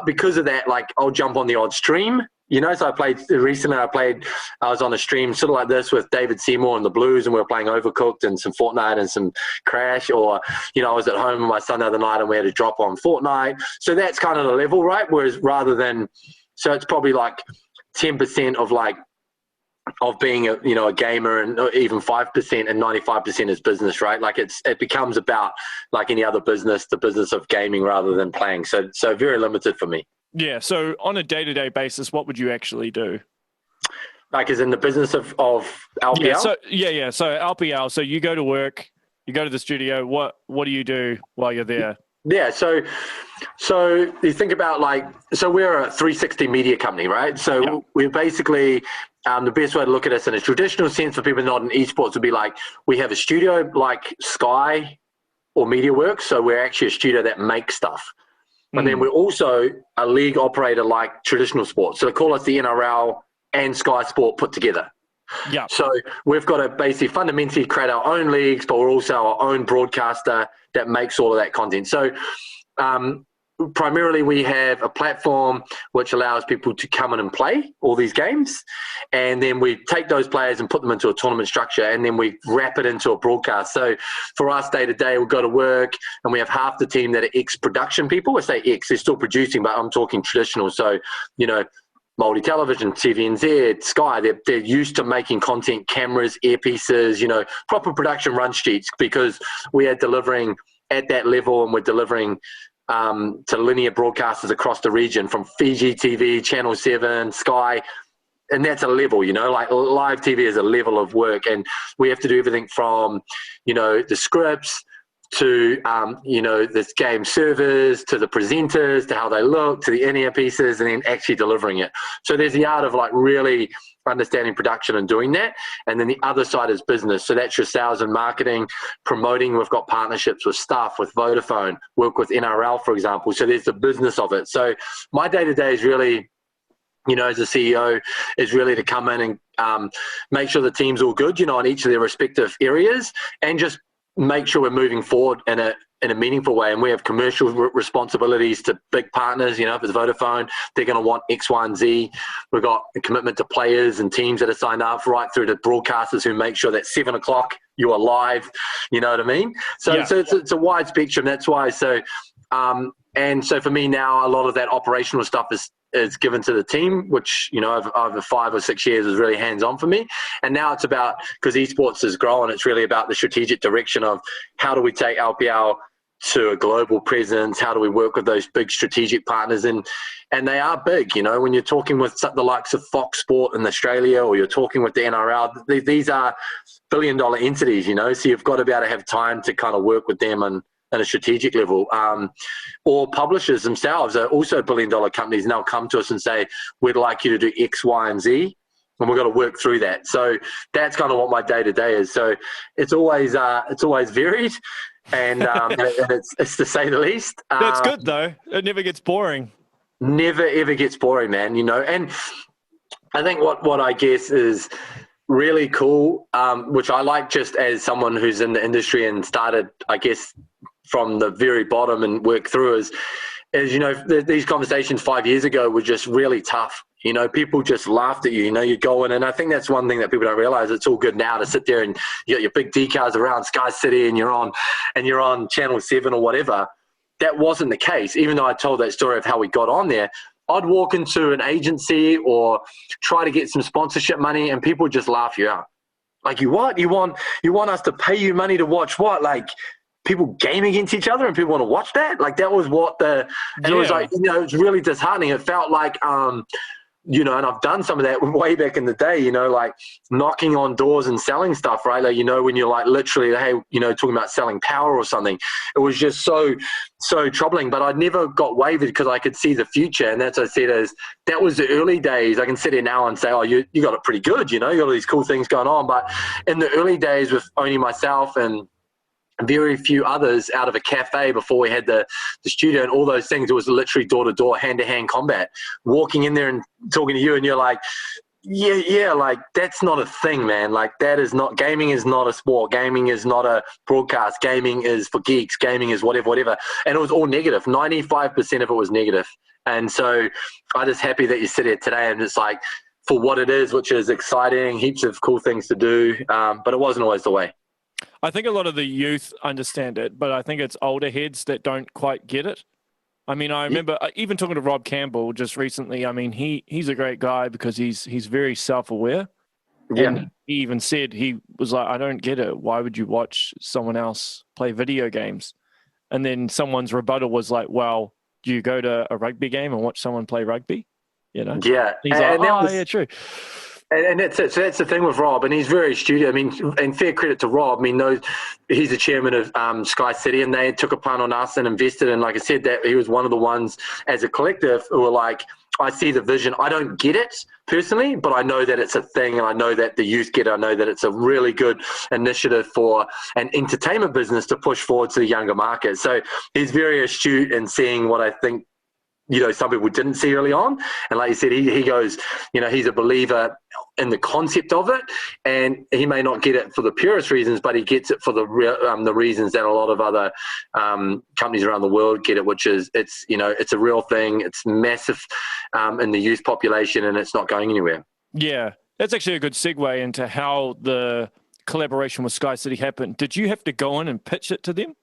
because of that, like I'll jump on the odd stream. You know, so I was on a stream sort of like this with David Seymour and the Blues, and we were playing Overcooked and some Fortnite and some Crash, or, you know, I was at home with my son the other night and we had to drop on Fortnite. So that's kind of the level, right? Whereas so it's probably like 10% of being a gamer, and even 5% and 95% is business, right? Like it becomes about like any other business, the business of gaming rather than playing. So very limited for me. Yeah. So on a day-to-day basis, what would you actually do? Like as in the business of LPL? Yeah. So LPL. So you go to work, you go to the studio. What do you do while you're there? Yeah. So you think about so we're a 360 media company, right? So we're basically, the best way to look at us in a traditional sense for people not in esports would be like, we have a studio like Sky or MediaWorks. So we're actually a studio that makes stuff. And then we're also a league operator like traditional sports. So they call us the NRL and Sky Sport put together. Yeah. So we've got to basically fundamentally create our own leagues, but we're also our own broadcaster that makes all of that content. So primarily we have a platform which allows people to come in and play all these games. And then we take those players and put them into a tournament structure, and then we wrap it into a broadcast. So for us day to day, we'll go to work and we have half the team that are ex-production people. I say ex, they're still producing, but I'm talking traditional. So, you know, multi-television, TVNZ, Sky, they're used to making content, cameras, earpieces, you know, proper production run sheets, because we are delivering at that level, and we're delivering to linear broadcasters across the region, from Fiji TV, Channel 7, Sky, and that's a level, you know, like live TV is a level of work, and we have to do everything from, you know, the scripts to, you know, this game servers, to the presenters, to how they look, to the in-ear pieces, and then actually delivering it. So there's the art of like really understanding production and doing that. And then the other side is business. So that's your sales and marketing, promoting. We've got partnerships with Stuff, with Vodafone, work with NRL, for example. So there's the business of it. So my day-to-day is really, you know, as a CEO, is really to come in and make sure the team's all good, you know, in each of their respective areas, and just make sure we're moving forward in a meaningful way. And we have commercial responsibilities to big partners. You know, if it's Vodafone, they're going to want X, Y, and Z. We've got a commitment to players and teams that are signed up, right through to broadcasters who make sure that 7 o'clock you are live. You know what I mean? So, yeah. so it's a wide spectrum. That's why. So, and so for me now, a lot of that operational stuff is given to the team, which, you know, over 5 or 6 years was really hands-on for me. And now it's about, because esports is growing, it's really about the strategic direction of how do we take LPL to a global presence? How do we work with those big strategic partners? And they are big, you know, when you're talking with the likes of Fox Sport in Australia, or you're talking with the NRL, these are billion-dollar entities, you know, so you've got to be able to have time to kind of work with them and at a strategic level, or publishers themselves are also billion-dollar companies now come to us and say, we'd like you to do X, Y, and Z, and we've got to work through that. So that's kind of what my day-to-day is. So it's always varied, and it's to say the least. That's good though. It never gets boring. Never ever gets boring, man. You know, and I think what I guess is really cool, which I like just as someone who's in the industry and started, I guess, from the very bottom and work through is, you know, these conversations 5 years ago were just really tough. You know, people just laughed at you. You know, you go in, and I think that's one thing that people don't realize. It's all good now to sit there and you got your big decals around Skycity and you're on Channel 7 or whatever. That wasn't the case. Even though I told that story of how we got on there, I'd walk into an agency or try to get some sponsorship money, and people just laugh you out. Like, you what? You want us to pay you money to watch what? Like, people game against each other and people want to watch that? Like, that was what it was like, you know, it's really disheartening. It felt like, you know, and I've done some of that way back in the day, you know, like knocking on doors and selling stuff, right? Like, you know, when you're like literally, hey, you know, talking about selling power or something, it was just so troubling. But I never got wavered because I could see the future. And that's what I said is, that was the early days. I can sit here now and say, oh, you got it pretty good, you know, you got all these cool things going on. But in the early days with only myself and very few others out of a cafe before we had the studio and all those things, it was literally door-to-door, hand-to-hand combat. Walking in there and talking to you, and you're like, yeah, like, that's not a thing, man. Like, that is not, gaming is not a sport. Gaming is not a broadcast. Gaming is for geeks. Gaming is whatever. And it was all negative. 95% of it was negative. And so I'm just happy that you sit here today and it's like, for what it is, which is exciting, heaps of cool things to do, but it wasn't always the way. I think a lot of the youth understand it, but I think it's older heads that don't quite get it. I mean, I remember even talking to Rob Campbell just recently. I mean, he's a great guy because he's very self-aware. Yeah. And he even said, he was like, I don't get it. Why would you watch someone else play video games? And then someone's rebuttal was like, well, do you go to a rugby game and watch someone play rugby? You know? Yeah. He's like, yeah, true. And that's it. So that's the thing with Rob, and he's very astute. I mean, and fair credit to Rob. I mean, he's the chairman of Skycity, and they took a punt on us and invested. And like I said, that he was one of the ones as a collective who were like, I see the vision. I don't get it personally, but I know that it's a thing, and I know that the youth get it. I know that it's a really good initiative for an entertainment business to push forward to the younger market. So he's very astute in seeing what I think some people didn't see early on. And like you said, he goes, he's a believer in the concept of it, and he may not get it for the purest reasons, but he gets it for the reasons that a lot of other companies around the world get it, which is it's a real thing. It's massive in the youth population, and it's not going anywhere. Yeah, that's actually a good segue into how the collaboration with Skycity happened. Did you have to go in and pitch it to them?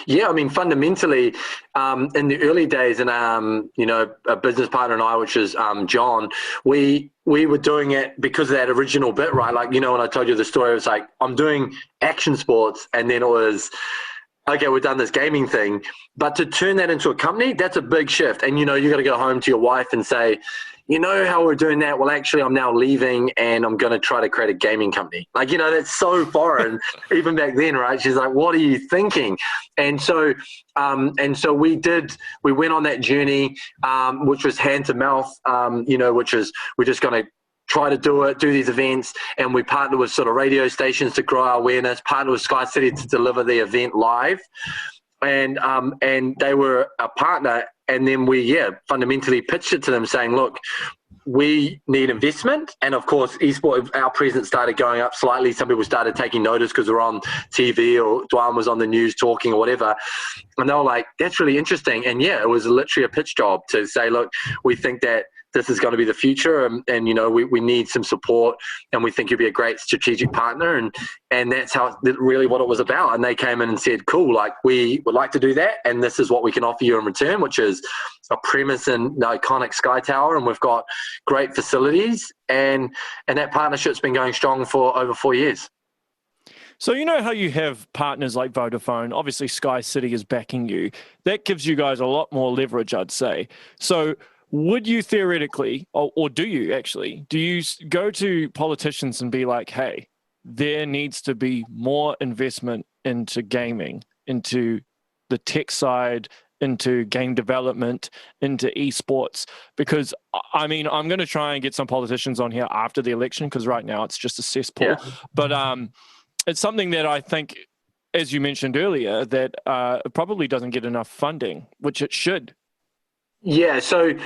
Yeah, I mean, fundamentally, in the early days, and a business partner and I, which is John, we were doing it because of that original bit, right? Like, when I told you the story, it was like, I'm doing action sports, and then it was, okay, we've done this gaming thing. But to turn that into a company, that's a big shift. And, you got to go home to your wife and say, how we're doing that? Well, actually, I'm now leaving, and I'm going to try to create a gaming company. Like, that's so foreign, even back then, right? She's like, what are you thinking? And so we went on that journey, which was hand to mouth, which is we're just going to try to do these events, and we partnered with sort of radio stations to grow our awareness, partnered with Skycity to deliver the event live. And they were a partner, and then we fundamentally pitched it to them saying, look, we need investment. And of course, esports, our presence started going up slightly. Some people started taking notice because we're on TV, or Duane was on the news talking or whatever. And they were like, that's really interesting. And it was literally a pitch job to say, look, we think that this is going to be the future, and we need some support, and we think you'd be a great strategic partner, and that's really what it was about. And they came in and said, cool, like, we would like to do that, and this is what we can offer you in return, which is a premise in the iconic Sky Tower, and we've got great facilities, and that partnership's been going strong for over 4 years. So how you have partners like Vodafone, obviously Skycity is backing you. That gives you guys a lot more leverage, I'd say. So would you theoretically, or do you actually, go to politicians and be like, hey, there needs to be more investment into gaming, into the tech side, into game development, into esports? Because, I mean, I'm going to try and get some politicians on here after the election, because right now it's just a cesspool. Yeah. But it's something that I think, as you mentioned earlier, that it probably doesn't get enough funding, which it should. Yeah, so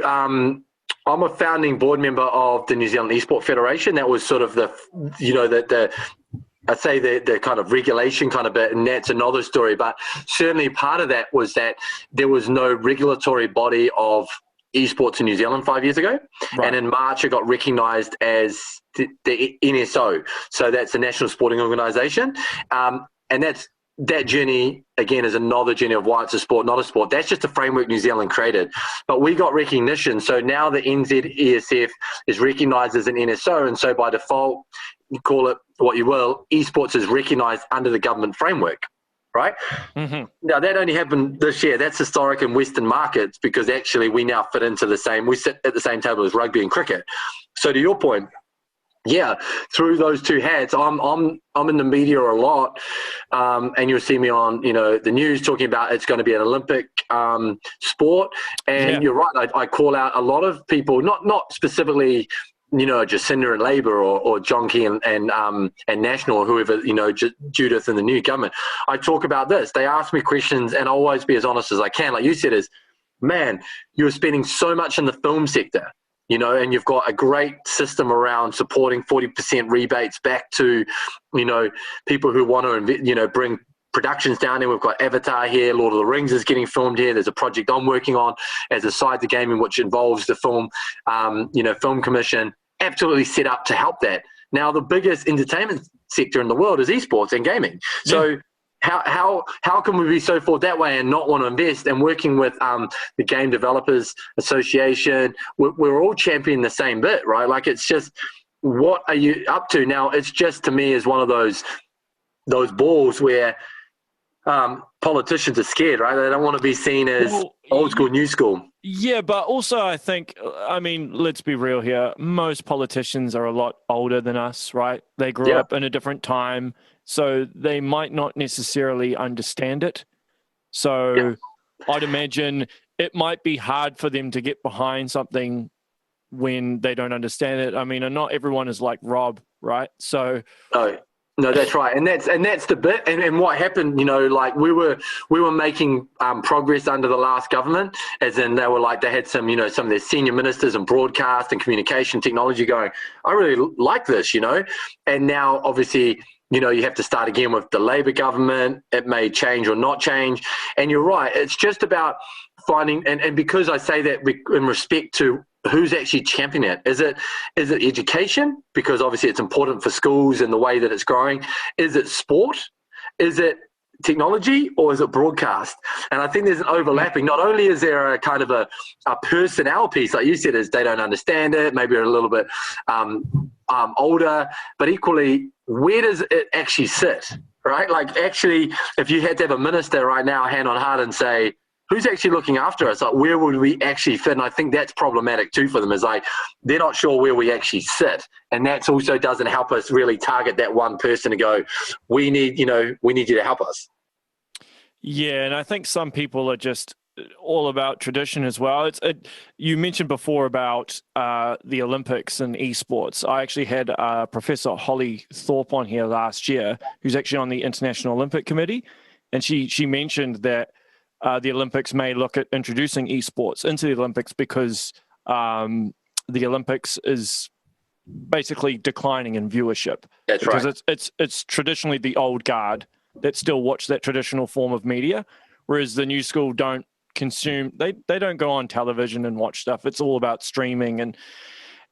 I'm a founding board member of the New Zealand Esport Federation. That was sort of the I'd say the kind of regulation kind of bit, and that's another story. But certainly part of that was that there was no regulatory body of esports in New Zealand 5 years ago. Right. And in March, it got recognised as the N.S.O. So that's the National Sporting Organisation. And that journey, again, is another journey of why it's a sport, not a sport. That's just a framework New Zealand created. But we got recognition. So now the NZESF is recognised as an N.S.O. And so by default, you call it what you will, esports is recognised under the government framework, right? Mm-hmm. Now, that only happened this year. That's historic in Western markets, because actually we now fit into we sit at the same table as rugby and cricket. So to your point, yeah, through those two hats, I'm in the media a lot, and you'll see me on the news talking about it's going to be an Olympic sport. And You're right, I call out a lot of people, not specifically Jacinda and Labour or John Key and National or whoever, Judith and the new government. I talk about this. They ask me questions, and I'll always be as honest as I can. Like you said, man, you're spending so much in the film sector. And you've got a great system around supporting 40% rebates back to, people who want to, bring productions down there. We've got Avatar here, Lord of the Rings is getting filmed here. There's a project I'm working on as a side to gaming, which involves the film, film commission, absolutely set up to help that. Now, the biggest entertainment sector in the world is esports and gaming. So how can we be so forward that way and not want to invest? And working with the Game Developers Association, we're all championing the same bit, right? Like, it's just, what are you up to? Now, it's just, to me, is one of those balls where politicians are scared, right? They don't want to be seen as old school, new school. Yeah, but also I think, I mean, let's be real here. Most politicians are a lot older than us, right? They grew up in a different time, so they might not necessarily understand it. So I'd imagine it might be hard for them to get behind something when they don't understand it. I mean, and not everyone is like Rob, right? So No, that's right, and that's the bit, and what happened, like we were making progress under the last government, as in they had some, some of their senior ministers in broadcast and communication technology going, I really like this, and now obviously, you have to start again with the Labour government. It may change or not change, and you're right, it's just about finding, and because I say that in respect to who's actually championing it. Is it education? Because obviously it's important for schools and the way that it's growing. Is it sport? Is it technology? Or is it broadcast? And I think there's an overlapping. Not only is there a kind of a personnel piece, like you said, is they don't understand it, maybe they're a little bit older, but equally, where does it actually sit, right? Like actually, if you had to have a minister right now, hand on heart, and say, who's actually looking after us? Like, where would we actually fit? And I think that's problematic too for them, is like, they're not sure where we actually sit. And that also doesn't help us really target that one person to go, we need you to help us. Yeah, and I think some people are just all about tradition as well. You mentioned before about the Olympics and esports. I actually had Professor Holly Thorpe on here last year, who's actually on the International Olympic Committee, and she mentioned that the Olympics may look at introducing esports into the Olympics because the Olympics is basically declining in viewership. That's because right. It's traditionally the old guard that still watch that traditional form of media, whereas the new school don't consume. They don't go on television and watch stuff. It's all about streaming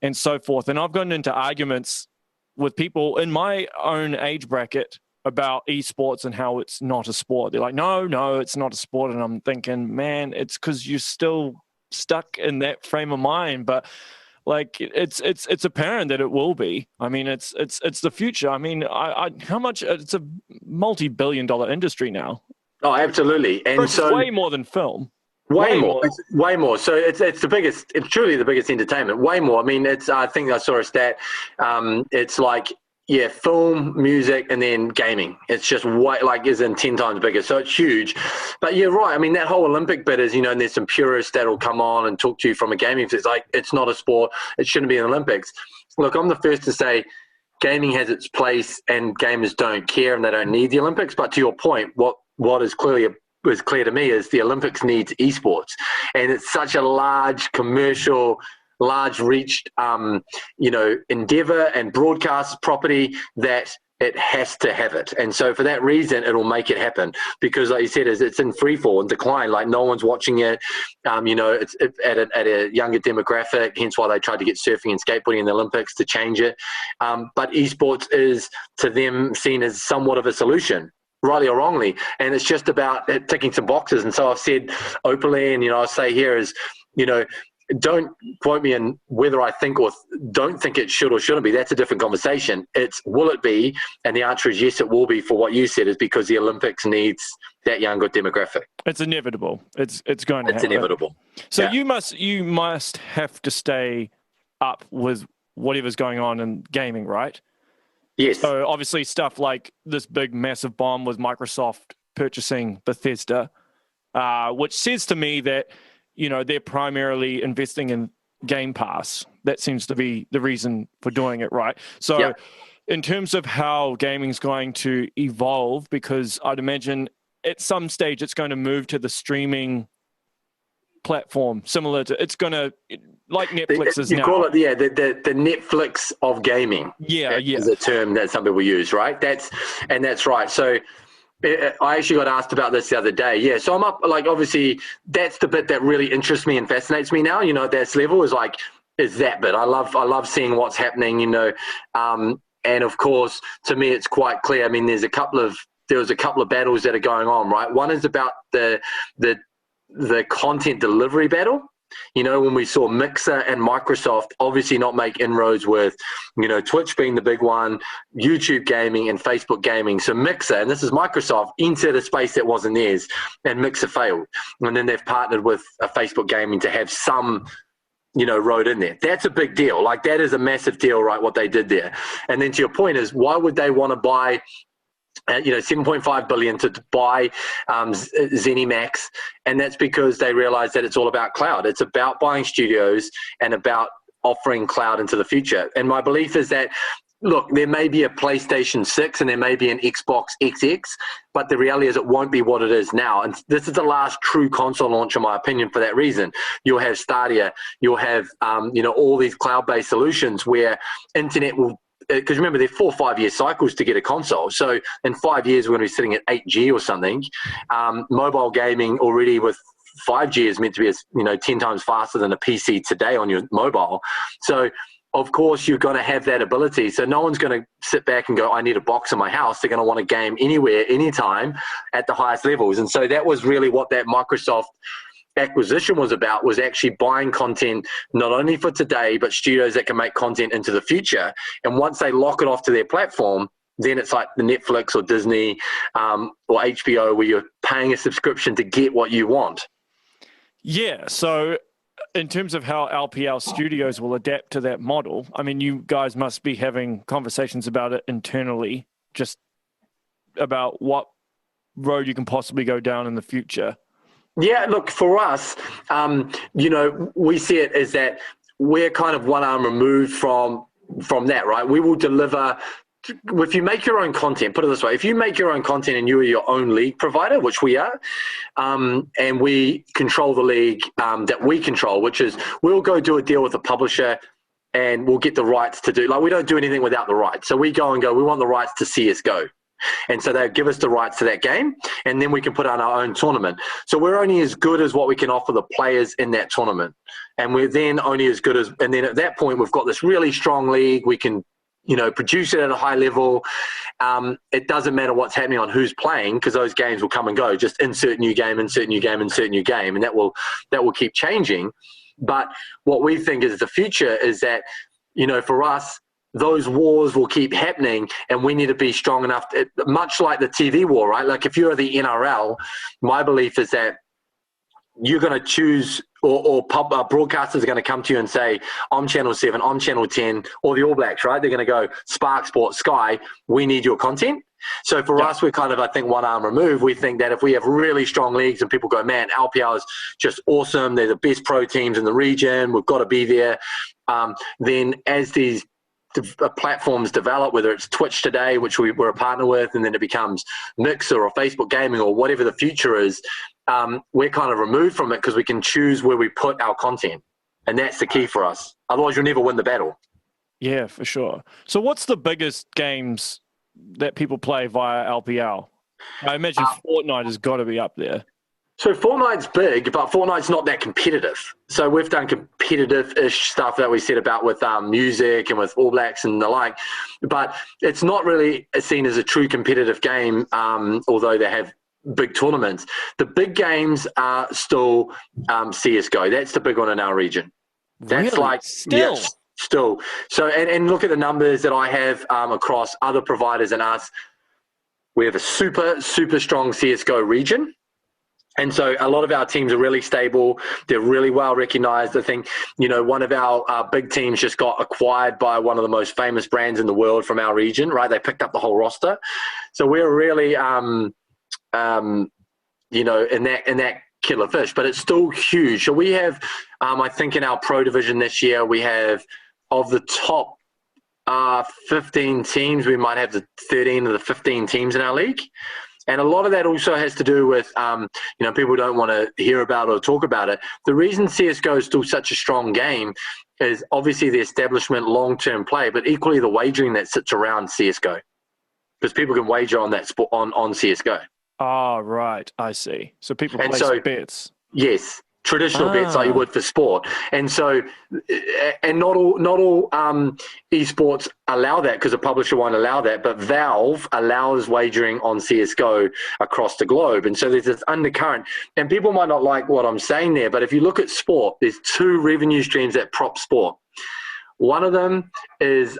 and so forth. And I've gotten into arguments with people in my own age bracket about esports and how it's not a sport. They're like, no, it's not a sport. And I'm thinking, man, it's because you're still stuck in that frame of mind. But like, it's apparent that it will be. I mean, it's the future. I mean, how much? It's a multi-billion-dollar industry now. Oh, absolutely, and it's way more than film. Way more. It's way more. So it's the biggest. It's truly the biggest entertainment. Way more. I mean, I think I saw a stat. It's like, yeah, film, music, and then gaming. It's just is in 10 times bigger. So it's huge. But you're right. I mean, that whole Olympic bit is, and there's some purists that'll come on and talk to you from a gaming. It's like, it's not a sport. It shouldn't be in the Olympics. Look, I'm the first to say gaming has its place and gamers don't care and they don't need the Olympics. But to your point, what is clear to me is the Olympics needs esports. And it's such a large commercial, large reached, endeavor and broadcast property that it has to have it. And so for that reason, it'll make it happen because, like you said, it's in free fall and decline. Like no one's watching it. It's at a younger demographic, hence why they tried to get surfing and skateboarding in the Olympics to change it. But esports is to them seen as somewhat of a solution, rightly or wrongly. And it's just about ticking some boxes. And so I've said openly, and, I'll say here is, don't quote me on whether I think or don't think it should or shouldn't be. That's a different conversation. It's will it be? And the answer is yes, it will be for what you said, is because the Olympics needs that younger demographic. It's inevitable. It's going to happen. It's inevitable. So yeah. you must have to stay up with whatever's going on in gaming, right? Yes. So obviously stuff like this big massive bomb with Microsoft purchasing Bethesda, which says to me that they're primarily investing in Gamepass. That seems to be the reason for doing it, right? So in terms of how gaming's going to evolve, because I'd imagine at some stage it's going to move to the streaming platform, similar to, it's going to, like Netflix is now. You call it, the Netflix of gaming. Yeah. Is a term that some people use, right? That's right. So I actually got asked about this the other day. Yeah, so I'm up, like, obviously, that's the bit that really interests me and fascinates me now, at this level is that bit. I love seeing what's happening, and of course, to me, it's quite clear. I mean, there was a couple of battles that are going on, right? One is about the content delivery battle. When we saw Mixer and Microsoft obviously not make inroads with, Twitch being the big one, YouTube gaming and Facebook gaming. So Mixer, and this is Microsoft, entered a space that wasn't theirs, and Mixer failed. And then they've partnered with a Facebook gaming to have some, road in there. That's a big deal. Like, that is a massive deal, right, what they did there. And then to your point is, why would they want to buy $7.5 billion to buy ZeniMax, and that's because they realize that it's all about cloud. It's about buying studios and about offering cloud into the future. And my belief is that look, there may be a PlayStation 6 and there may be an Xbox XX, but the reality is it won't be what it is now. And this is the last true console launch, in my opinion, for that reason. You'll have Stadia, you'll have, all these cloud-based solutions where internet will, because remember, they're 4 or 5 year cycles to get a console. So in 5 years, we're going to be sitting at 8G or something. Mobile gaming already with 5G is meant to be 10 times faster than a PC today on your mobile. So of course, you're going to have that ability. So no one's going to sit back and go, I need a box in my house. They're going to want a game anywhere, anytime at the highest levels. And so that was really what that Microsoft acquisition was about, was actually buying content not only for today, but studios that can make content into the future. And once they lock it off to their platform, then it's like the Netflix or Disney or HBO, where you're paying a subscription to get what you want. Yeah, so in terms of how LPL Studios will adapt to that model, I mean, you guys must be having conversations about it internally, just about what road you can possibly go down in the future. Yeah, look, for us, we see it as that we're kind of one arm removed from that, right? We will deliver. If you make your own content, put it this way, if you make your own content and you are your own league provider, which we are, and we control the league that we control, which is we'll go do a deal with a publisher and we'll get the rights to do, like, we don't do anything without the rights. So we go, we want the rights to CSGO. And so they give us the rights to that game, and then we can put on our own tournament. So we're only as good as what we can offer the players in that tournament. And we're then only as good as, and then at that point, we've got this really strong league. We can produce it at a high level. It doesn't matter what's happening on who's playing, because those games will come and go. Just insert new game, insert new game, insert new game, and that will keep changing. But what we think is the future is that, for us, those wars will keep happening, and we need to be strong enough, much like the TV war, right? Like if you're the NRL, my belief is that you're going to choose, or broadcasters are going to come to you and say, I'm Channel 7, I'm Channel 10, or the All Blacks, right? They're going to go, Spark Sports, Sky, we need your content. So for us, we're kind of, I think, one arm removed. We think that if we have really strong leagues and people go, man, LPL is just awesome, they're the best pro teams in the region, we've got to be there, then as these platforms develop, whether it's Twitch today, which we're a partner with, and then it becomes Mixer or Facebook Gaming or whatever the future is, we're kind of removed from it because we can choose where we put our content. And that's the key for us. Otherwise, you'll never win the battle. Yeah, for sure. So what's the biggest games that people play via LPL? I imagine Fortnite has got to be up there. So Fortnite's big, but Fortnite's not that competitive. So we've done competitive-ish stuff that we said about with music and with All Blacks and the like, but it's not really seen as a true competitive game, although they have big tournaments. The big games are still CSGO. That's the big one in our region. That's really? like Still? Yes, still. So and look at the numbers that I have across other providers and us. We have a super, super strong CSGO region. And so a lot of our teams are really stable. They're really well recognized. I think, one of our big teams just got acquired by one of the most famous brands in the world from our region, right? They picked up the whole roster. So we're really, in that killer fish, but it's still huge. So we have, I think in our pro division this year, we have, of the top 15 teams, we might have the 13 of the 15 teams in our league. And a lot of that also has to do with, people don't want to hear about or talk about it. The reason CSGO is still such a strong game is obviously the establishment, long-term play, but equally the wagering that sits around CSGO. Because people can wager on that sport on CSGO. Oh, right. I see. So people place bets. Yes. Traditional bets like you would for sport. And so, and not all esports allow that, because a publisher won't allow that, but Valve allows wagering on CSGO across the globe. And so there's this undercurrent, and people might not like what I'm saying there, but if you look at sport, there's two revenue streams that prop sport. One of them is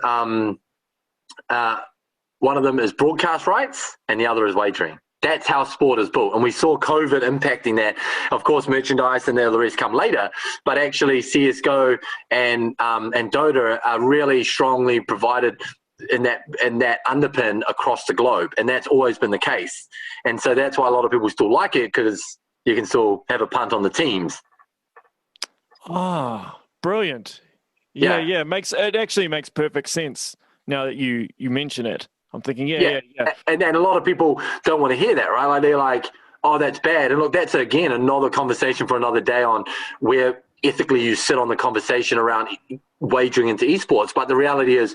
broadcast rights, and the other is wagering. That's how sport is built. And we saw COVID impacting that. Of course, merchandise and the rest come later, but actually CSGO and Dota are really strongly provided in that underpin across the globe. And that's always been the case. And so that's why a lot of people still like it, because you can still have a punt on the teams. Ah, brilliant. Yeah. It actually makes perfect sense. now that you mention it. I'm thinking, yeah. And a lot of people don't want to hear that, right? Like they're like, oh, that's bad. And look, that's again another conversation for another day on where ethically you sit on the conversation around wagering into esports. But the reality is,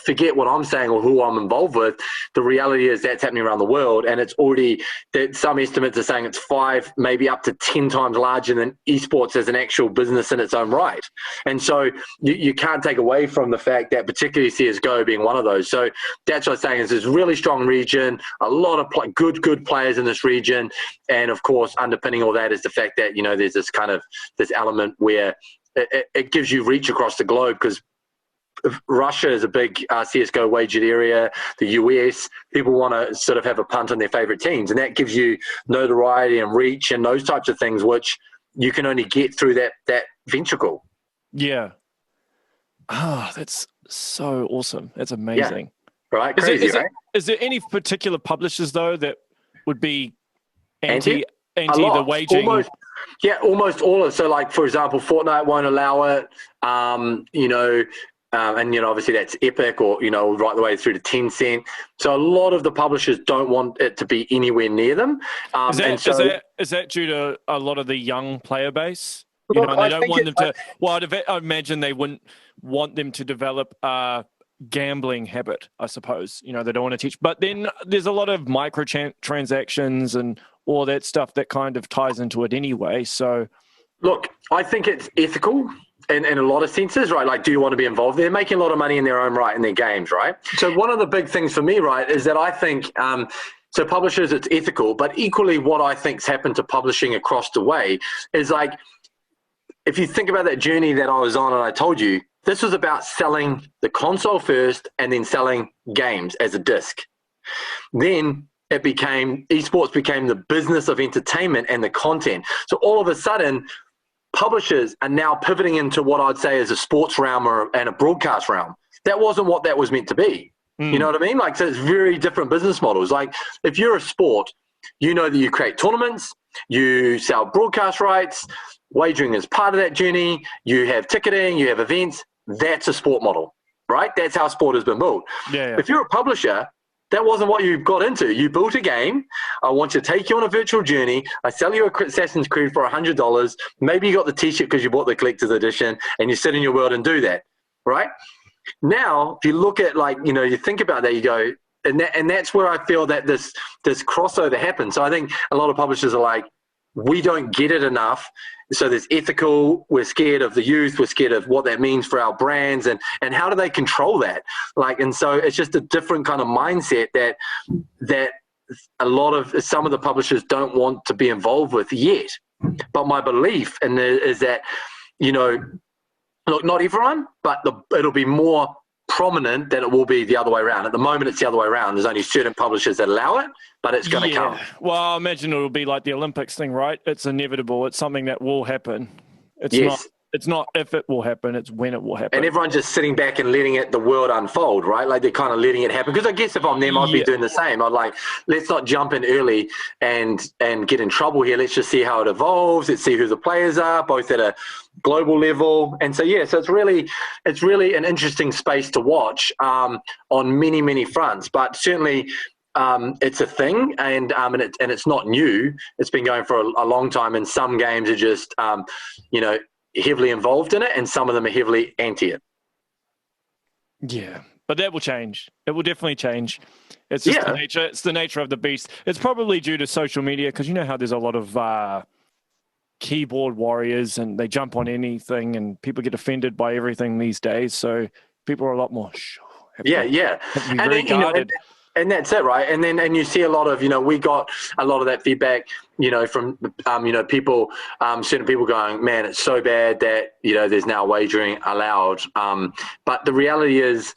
forget what I'm saying or who I'm involved with. The reality is that's happening around the world, and it's already that some estimates are saying it's 5, maybe up to 10 times larger than esports as an actual business in its own right. And so you can't take away from the fact that particularly CSGO being one of those. So that's what I'm saying is this really strong region, a lot of good players in this region, and of course underpinning all that is the fact that there's this kind of this element where it gives you reach across the globe, because Russia is a big CSGO wagered area. The US, people want to sort of have a punt on their favorite teams, and that gives you notoriety and reach and those types of things, which you can only get through that ventricle. Yeah. Oh, that's so awesome. That's amazing. Yeah. Right? Crazy, right? Is there any particular publishers, though, that would be anti the wagering? Almost all of it. So, like, for example, Fortnite won't allow it, and obviously that's Epic, or right the way through to Tencent. So a lot of the publishers don't want it to be anywhere near them. Is that due to a lot of the young player base? They don't want them to. Well, I imagine they wouldn't want them to develop a gambling habit. I suppose they don't want to teach. But then there's a lot of transactions and all that stuff that kind of ties into it anyway. So, look, I think it's ethical. In a lot of senses, right? Like, do you want to be involved? They're making a lot of money in their own right in their games, right? So one of the big things for me, right, is that I think, so publishers, it's ethical, but equally what I think's happened to publishing across the way is like, if you think about that journey that I was on and I told you, this was about selling the console first and then selling games as a disc. Then esports became the business of entertainment and the content. So all of a sudden, publishers are now pivoting into what I'd say is a sports realm and a broadcast realm. That wasn't what that was meant to be. You know what I mean? Like, so it's very different business models. Like, if you're a sport, that you create tournaments, you sell broadcast rights, wagering is part of that journey, you have ticketing, you have events. That's a sport model, right? That's how sport has been built. Yeah. If you're a publisher, that wasn't what you got into. You built a game. I want to take you on a virtual journey. I sell you a Assassin's Creed for $100. Maybe you got the T-shirt because you bought the collector's edition, and you sit in your world and do that, right? Now, if you look at you think about that, you go, and that's where I feel that this crossover happens. So I think a lot of publishers are like, we don't get it enough. So there's ethical, we're scared of the youth, we're scared of what that means for our brands, and how do they control that? And so it's just a different kind of mindset that some of the publishers don't want to be involved with yet. But my belief is that, look, not everyone, but it'll be more prominent than it will be the other way around. At the moment, it's the other way around. There's only certain publishers that allow it, but it's going to come. Well, I imagine it'll be like the Olympics thing, right? It's inevitable. It's something that will happen. It's not if it will happen, it's when it will happen. And everyone's just sitting back and letting the world unfold, right? Like, they're kind of letting it happen. Because I guess if I'm them, I'd be doing the same. I'd like, let's not jump in early and get in trouble here. Let's just see how it evolves. Let's see who the players are, both at a global level. And so, so it's really an interesting space to watch on many, many fronts. But certainly, it's a thing, and it's not new. It's been going for a long time, and some games are just, heavily involved in it, and some of them are heavily anti it. Yeah, but that will change. It will definitely change. It's just the nature. It's the nature of the beast. It's probably due to social media, because how there's a lot of keyboard warriors, and they jump on anything, and people get offended by everything these days. So people are a lot more. And that's it, right? And you see a lot of, we got a lot of that feedback, from, people, certain people going, man, it's so bad that, there's now wagering allowed. But the reality is,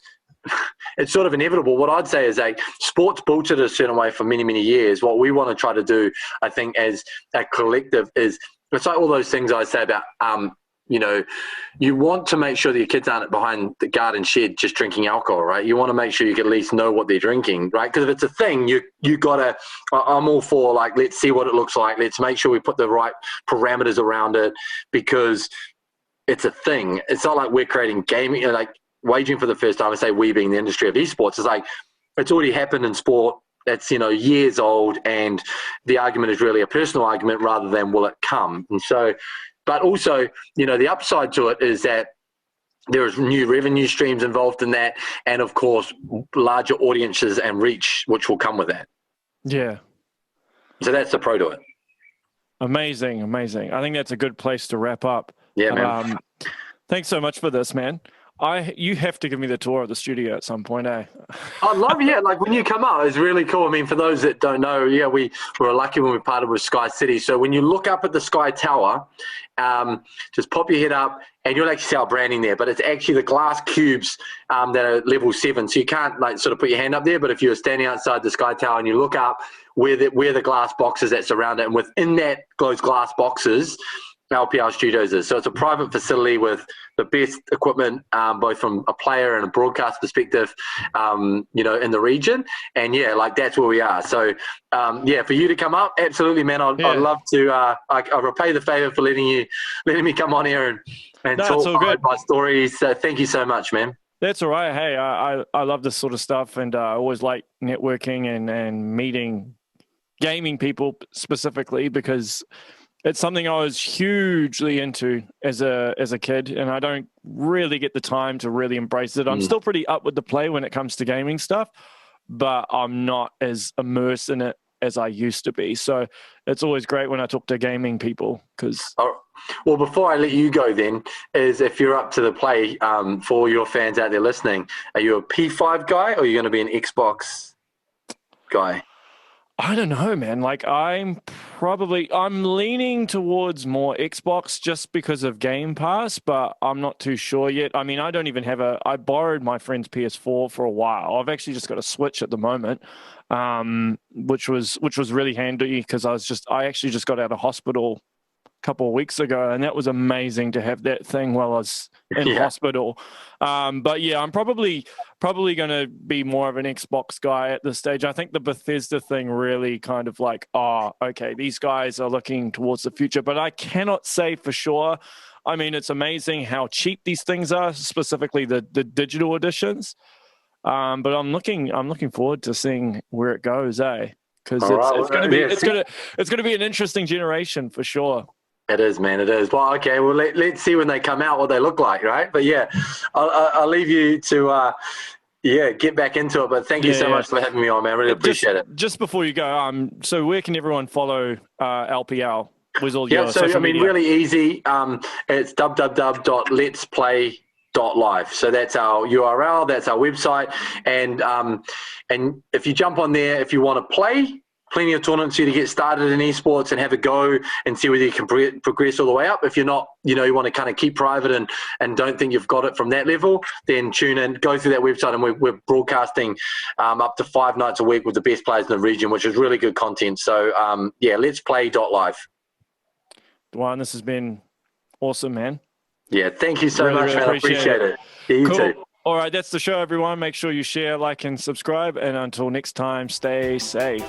it's sort of inevitable. What I'd say is sports built it a certain way for many, many years. What we want to try to do, I think, as a collective is, it's like all those things I say about, you want to make sure that your kids aren't behind the garden shed just drinking alcohol, right? You want to make sure you can at least know what they're drinking, right? Because if it's a thing, you got to, I'm all for let's see what it looks like. Let's make sure we put the right parameters around it, because it's a thing. It's not like we're creating gaming, wagering for the first time, I say we being the industry of esports, is like, it's already happened in sport. That's, years old, and the argument is really a personal argument rather than will it come. And so, but also, the upside to it is that there is new revenue streams involved in that, and of course, larger audiences and reach, which will come with that. Yeah. So that's the pro to it. Amazing. I think that's a good place to wrap up. Yeah, man. Thanks so much for this, man. You have to give me the tour of the studio at some point, eh? I'd love it. Yeah, like when you come out, it's really cool. I mean, for those that don't know, yeah, we were lucky when we partnered with Skycity. So when you look up at the Sky Tower, just pop your head up, and you'll actually see our branding there. But it's actually the glass cubes that are level 7. So you can't sort of put your hand up there. But if you're standing outside the Sky Tower and you look up where the glass boxes that surround it, and within those glass boxes, LPL Studios is. So it's a private facility with the best equipment, both from a player and a broadcast perspective, in the region. And yeah, that's where we are. So for you to come up, absolutely, man. I'd love to. I'll repay the favor for letting me come on here and talk my stories. So thank you so much, man. That's all right. Hey, I love this sort of stuff, and I always like networking and meeting gaming people specifically, because it's something I was hugely into as a kid, and I don't really get the time to really embrace it. I'm still pretty up with the play when it comes to gaming stuff, but I'm not as immersed in it as I used to be. So it's always great when I talk to gaming people, because... Well, before I let you go then, is if you're up to the play, for your fans out there listening, are you a P5 guy or are you going to be an Xbox guy? I don't know, man. I'm leaning towards more Xbox just because of Gamepass, but I'm not too sure yet. I mean, I don't even have I borrowed my friend's PS4 for a while. I've actually just got a Switch at the moment, which was really handy, because I actually just got out of hospital couple of weeks ago, and that was amazing to have that thing while I was in hospital. But yeah, I'm probably going to be more of an Xbox guy at this stage. I think the Bethesda thing really kind of okay, these guys are looking towards the future, but I cannot say for sure. I mean, it's amazing how cheap these things are, specifically the digital editions. But I'm looking forward to seeing where it goes, because it's going to be an interesting generation for sure. It is, man. It is. Well, okay. Well, let's see when they come out what they look like, right? But yeah, I'll leave you to get back into it. But thank you so much for having me on, man. I really appreciate it. Just before you go, so where can everyone follow LPL? With all your so social media? Really easy. It's www.LetsPlay.Live. So that's our URL. That's our website. And if you jump on there, if you want to play, plenty of tournaments here to get started in esports and have a go and see whether you can progress all the way up. If you're not, you want to kind of keep private and don't think you've got it from that level, then tune in, go through that website, and we're broadcasting up to 5 nights a week with the best players in the region, which is really good content. So, LetsPlay.Live. Duane, this has been awesome, man. Yeah, thank you so much, man. I appreciate it. Yeah, you too. All right, that's the show, everyone. Make sure you share, like, and subscribe. And until next time, stay safe.